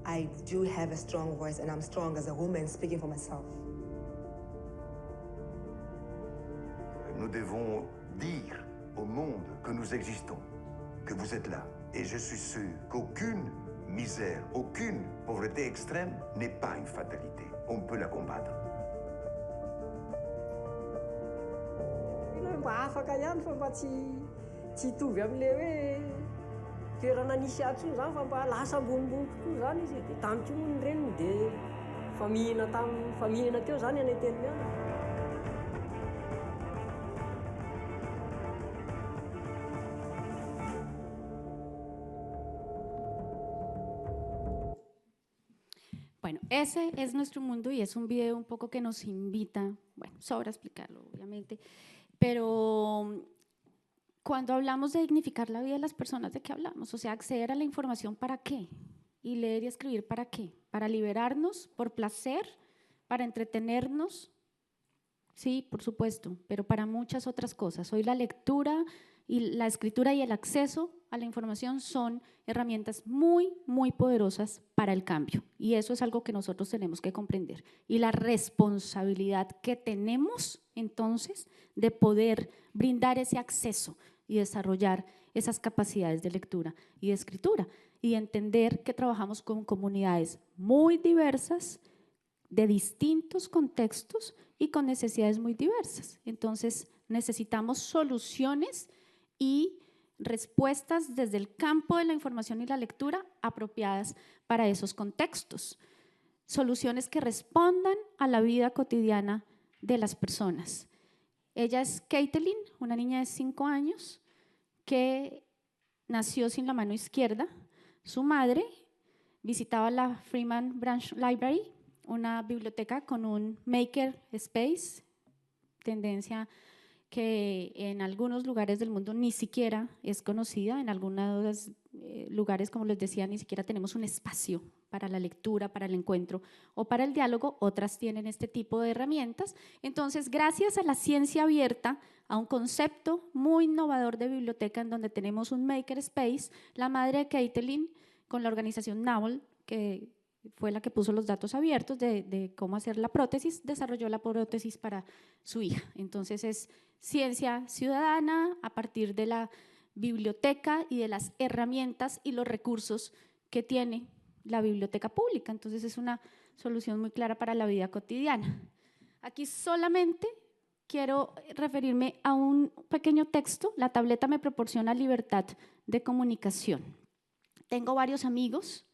I do have a strong voice and I'm strong as a woman speaking for myself. Nous devons dire au monde que nous existons, que vous êtes là. Et je suis sûr qu'aucune misère, aucune pauvreté extrême n'est pas une fatalité. On peut la combattre. Afaka ihany fa mba tsy hitovy amin'le hoe toerana nisy atsony zany fa mba lasa ambonimbony kokoa zany izy dia tamin'ity moa ny reniny dia famihina teo zany any an-teny. Bueno, ese es nuestro mundo y es un video un poco que nos invita, bueno, sobra explicarlo obviamente, pero cuando hablamos de dignificar la vida de las personas, ¿de qué hablamos? O sea, acceder a la información ¿para qué? Y leer y escribir ¿para qué? Para liberarnos, por placer, para entretenernos, sí, por supuesto, pero para muchas otras cosas. Hoy la lectura y la escritura y el acceso a la información son herramientas muy, muy poderosas para el cambio. Y eso es algo que nosotros tenemos que comprender. Y la responsabilidad que tenemos, entonces, de poder brindar ese acceso y desarrollar esas capacidades de lectura y de escritura. Y entender que trabajamos con comunidades muy diversas, de distintos contextos y con necesidades muy diversas. Entonces, necesitamos soluciones y respuestas desde el campo de la información y la lectura apropiadas para esos contextos. Soluciones que respondan a la vida cotidiana de las personas. Ella es Caitlin, una niña de 5 años que nació sin la mano izquierda. Su madre visitaba la Freeman Branch Library, una biblioteca con un maker space, tendencia que en algunos lugares del mundo ni siquiera es conocida, en algunos lugares, como les decía, ni siquiera tenemos un espacio para la lectura, para el encuentro o para el diálogo, otras tienen este tipo de herramientas. Entonces, gracias a la ciencia abierta, a un concepto muy innovador de biblioteca en donde tenemos un maker space, la madre de Caitlin, con la organización NAWL, que fue la que puso los datos abiertos de cómo hacer la prótesis, desarrolló la prótesis para su hija. Entonces es ciencia ciudadana a partir de la biblioteca y de las herramientas y los recursos que tiene la biblioteca pública. Entonces es una solución muy clara para la vida cotidiana. Aquí solamente quiero referirme a un pequeño texto. La tableta me proporciona libertad de comunicación. Tengo varios amigos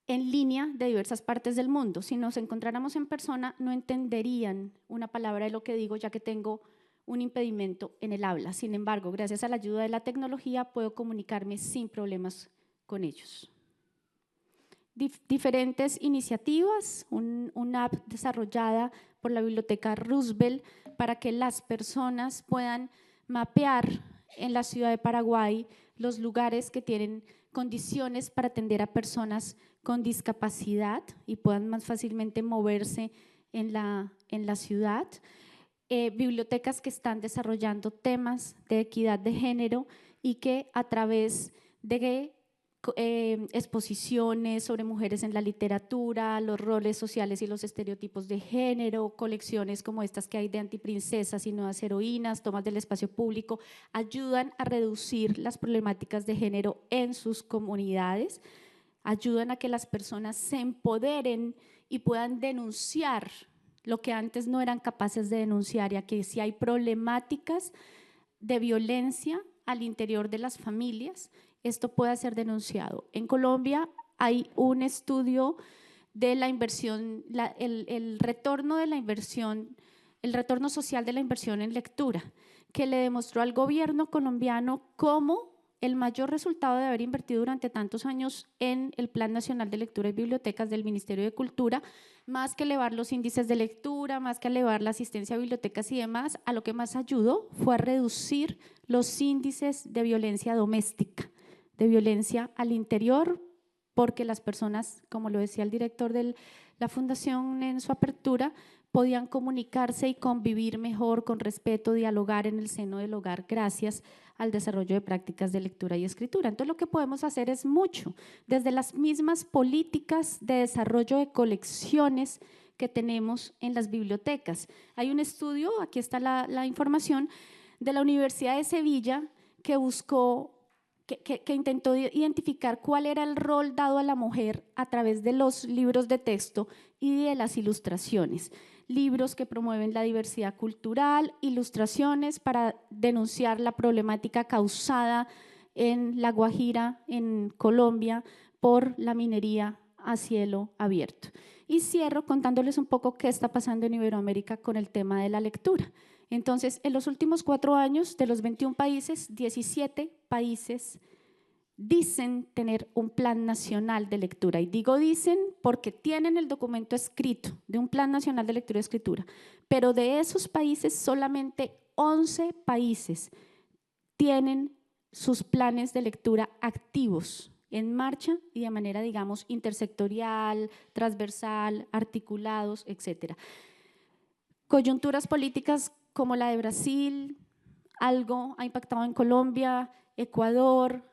en línea de diversas partes del mundo. Si nos encontráramos en persona, no entenderían una palabra de lo que digo, ya que tengo un impedimento en el habla. Sin embargo, gracias a la ayuda de la tecnología, puedo comunicarme sin problemas con ellos. Diferentes iniciativas, una app desarrollada por la Biblioteca Roosevelt para que las personas puedan mapear en la ciudad de Paraguay los lugares que tienen condiciones para atender a personas con discapacidad y puedan más fácilmente moverse en la ciudad. Bibliotecas que están desarrollando temas de equidad de género y que a través de exposiciones sobre mujeres en la literatura, los roles sociales y los estereotipos de género, colecciones como estas que hay de antiprincesas y nuevas heroínas, tomas del espacio público, ayudan a reducir las problemáticas de género en sus comunidades, ayudan a que las personas se empoderen y puedan denunciar lo que antes no eran capaces de denunciar, ya que si hay problemáticas de violencia al interior de las familias, esto puede ser denunciado. En Colombia hay un estudio de la inversión, el retorno de la inversión, el retorno social de la inversión en lectura, que le demostró al gobierno colombiano cómo el mayor resultado de haber invertido durante tantos años en el Plan Nacional de Lectura y Bibliotecas del Ministerio de Cultura, más que elevar los índices de lectura, más que elevar la asistencia a bibliotecas y demás, a lo que más ayudó fue a reducir los índices de violencia doméstica, de violencia al interior, porque las personas, como lo decía el director de la fundación en su apertura, podían comunicarse y convivir mejor, con respeto, dialogar en el seno del hogar gracias al desarrollo de prácticas de lectura y escritura. Entonces lo que podemos hacer es mucho, desde las mismas políticas de desarrollo de colecciones que tenemos en las bibliotecas. Hay un estudio, aquí está la información, de la Universidad de Sevilla que buscó que intentó identificar cuál era el rol dado a la mujer a través de los libros de texto y de las ilustraciones. Libros que promueven la diversidad cultural, ilustraciones para denunciar la problemática causada en La Guajira, en Colombia, por la minería a cielo abierto. Y cierro contándoles un poco qué está pasando en Iberoamérica con el tema de la lectura. Entonces, en los últimos 4 años, de los 21 países, 17 países dicen tener un plan nacional de lectura. Y digo dicen porque tienen el documento escrito de un plan nacional de lectura y escritura. Pero de esos países, solamente 11 países tienen sus planes de lectura activos, en marcha y de manera, digamos, intersectorial, transversal, articulados, etcétera. Coyunturas políticas como la de Brasil, algo ha impactado en Colombia, Ecuador,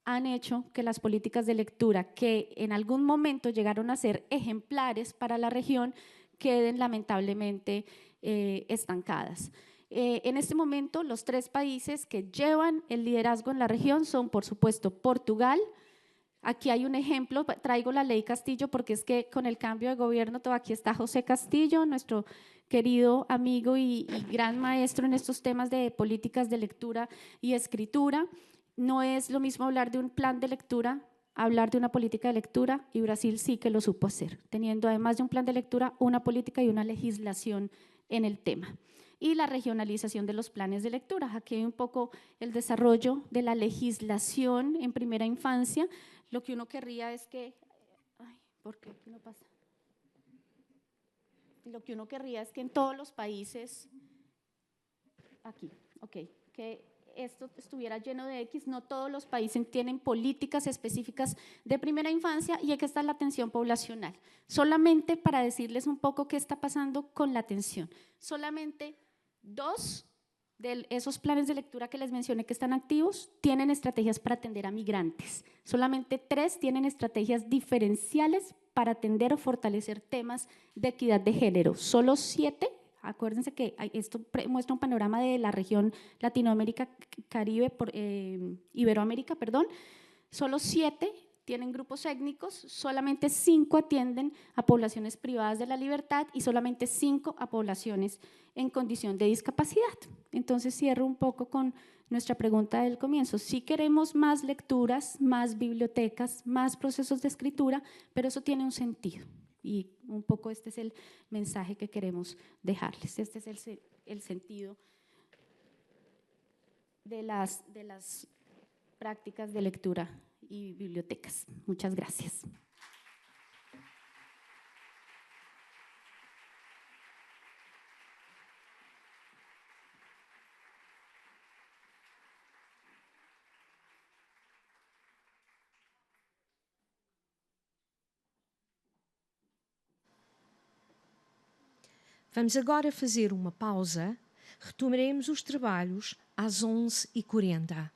han hecho que las políticas de lectura que en algún momento llegaron a ser ejemplares para la región queden lamentablemente estancadas. En este momento, los 3 países que llevan el liderazgo en la región son, por supuesto, Portugal. Aquí hay un ejemplo, traigo la ley Castillo porque es que con el cambio de gobierno, aquí está José Castillo, nuestro querido amigo y gran maestro en estos temas de políticas de lectura y escritura. No es lo mismo hablar de un plan de lectura, hablar de una política de lectura, y Brasil sí que lo supo hacer, teniendo además de un plan de lectura, una política y una legislación en el tema. Y la regionalización de los planes de lectura. Aquí hay un poco el desarrollo de la legislación en primera infancia. Lo que uno querría es que… Ay, ¿por qué no pasa? Lo que uno querría es que en todos los países… Aquí, ok, que esto estuviera lleno de X, no todos los países tienen políticas específicas de primera infancia y aquí está la atención poblacional. Solamente para decirles un poco qué está pasando con la atención. Solamente 2 de esos planes de lectura que les mencioné que están activos, tienen estrategias para atender a migrantes. Solamente 3 tienen estrategias diferenciales para atender o fortalecer temas de equidad de género. Solo 7, acuérdense que esto muestra un panorama de la región Latinoamérica, Caribe, Iberoamérica, perdón. Solo 7 tienen grupos étnicos, solamente 5 atienden a poblaciones privadas de la libertad y solamente 5 a poblaciones en condición de discapacidad. Entonces cierro un poco con nuestra pregunta del comienzo. Sí queremos más lecturas, más bibliotecas, más procesos de escritura, pero eso tiene un sentido y un poco este es el mensaje que queremos dejarles. Este es el sentido de las prácticas de lectura y bibliotecas. Muchas gracias. Vamos agora fazer uma pausa. Retomaremos os trabalhos às 11h40.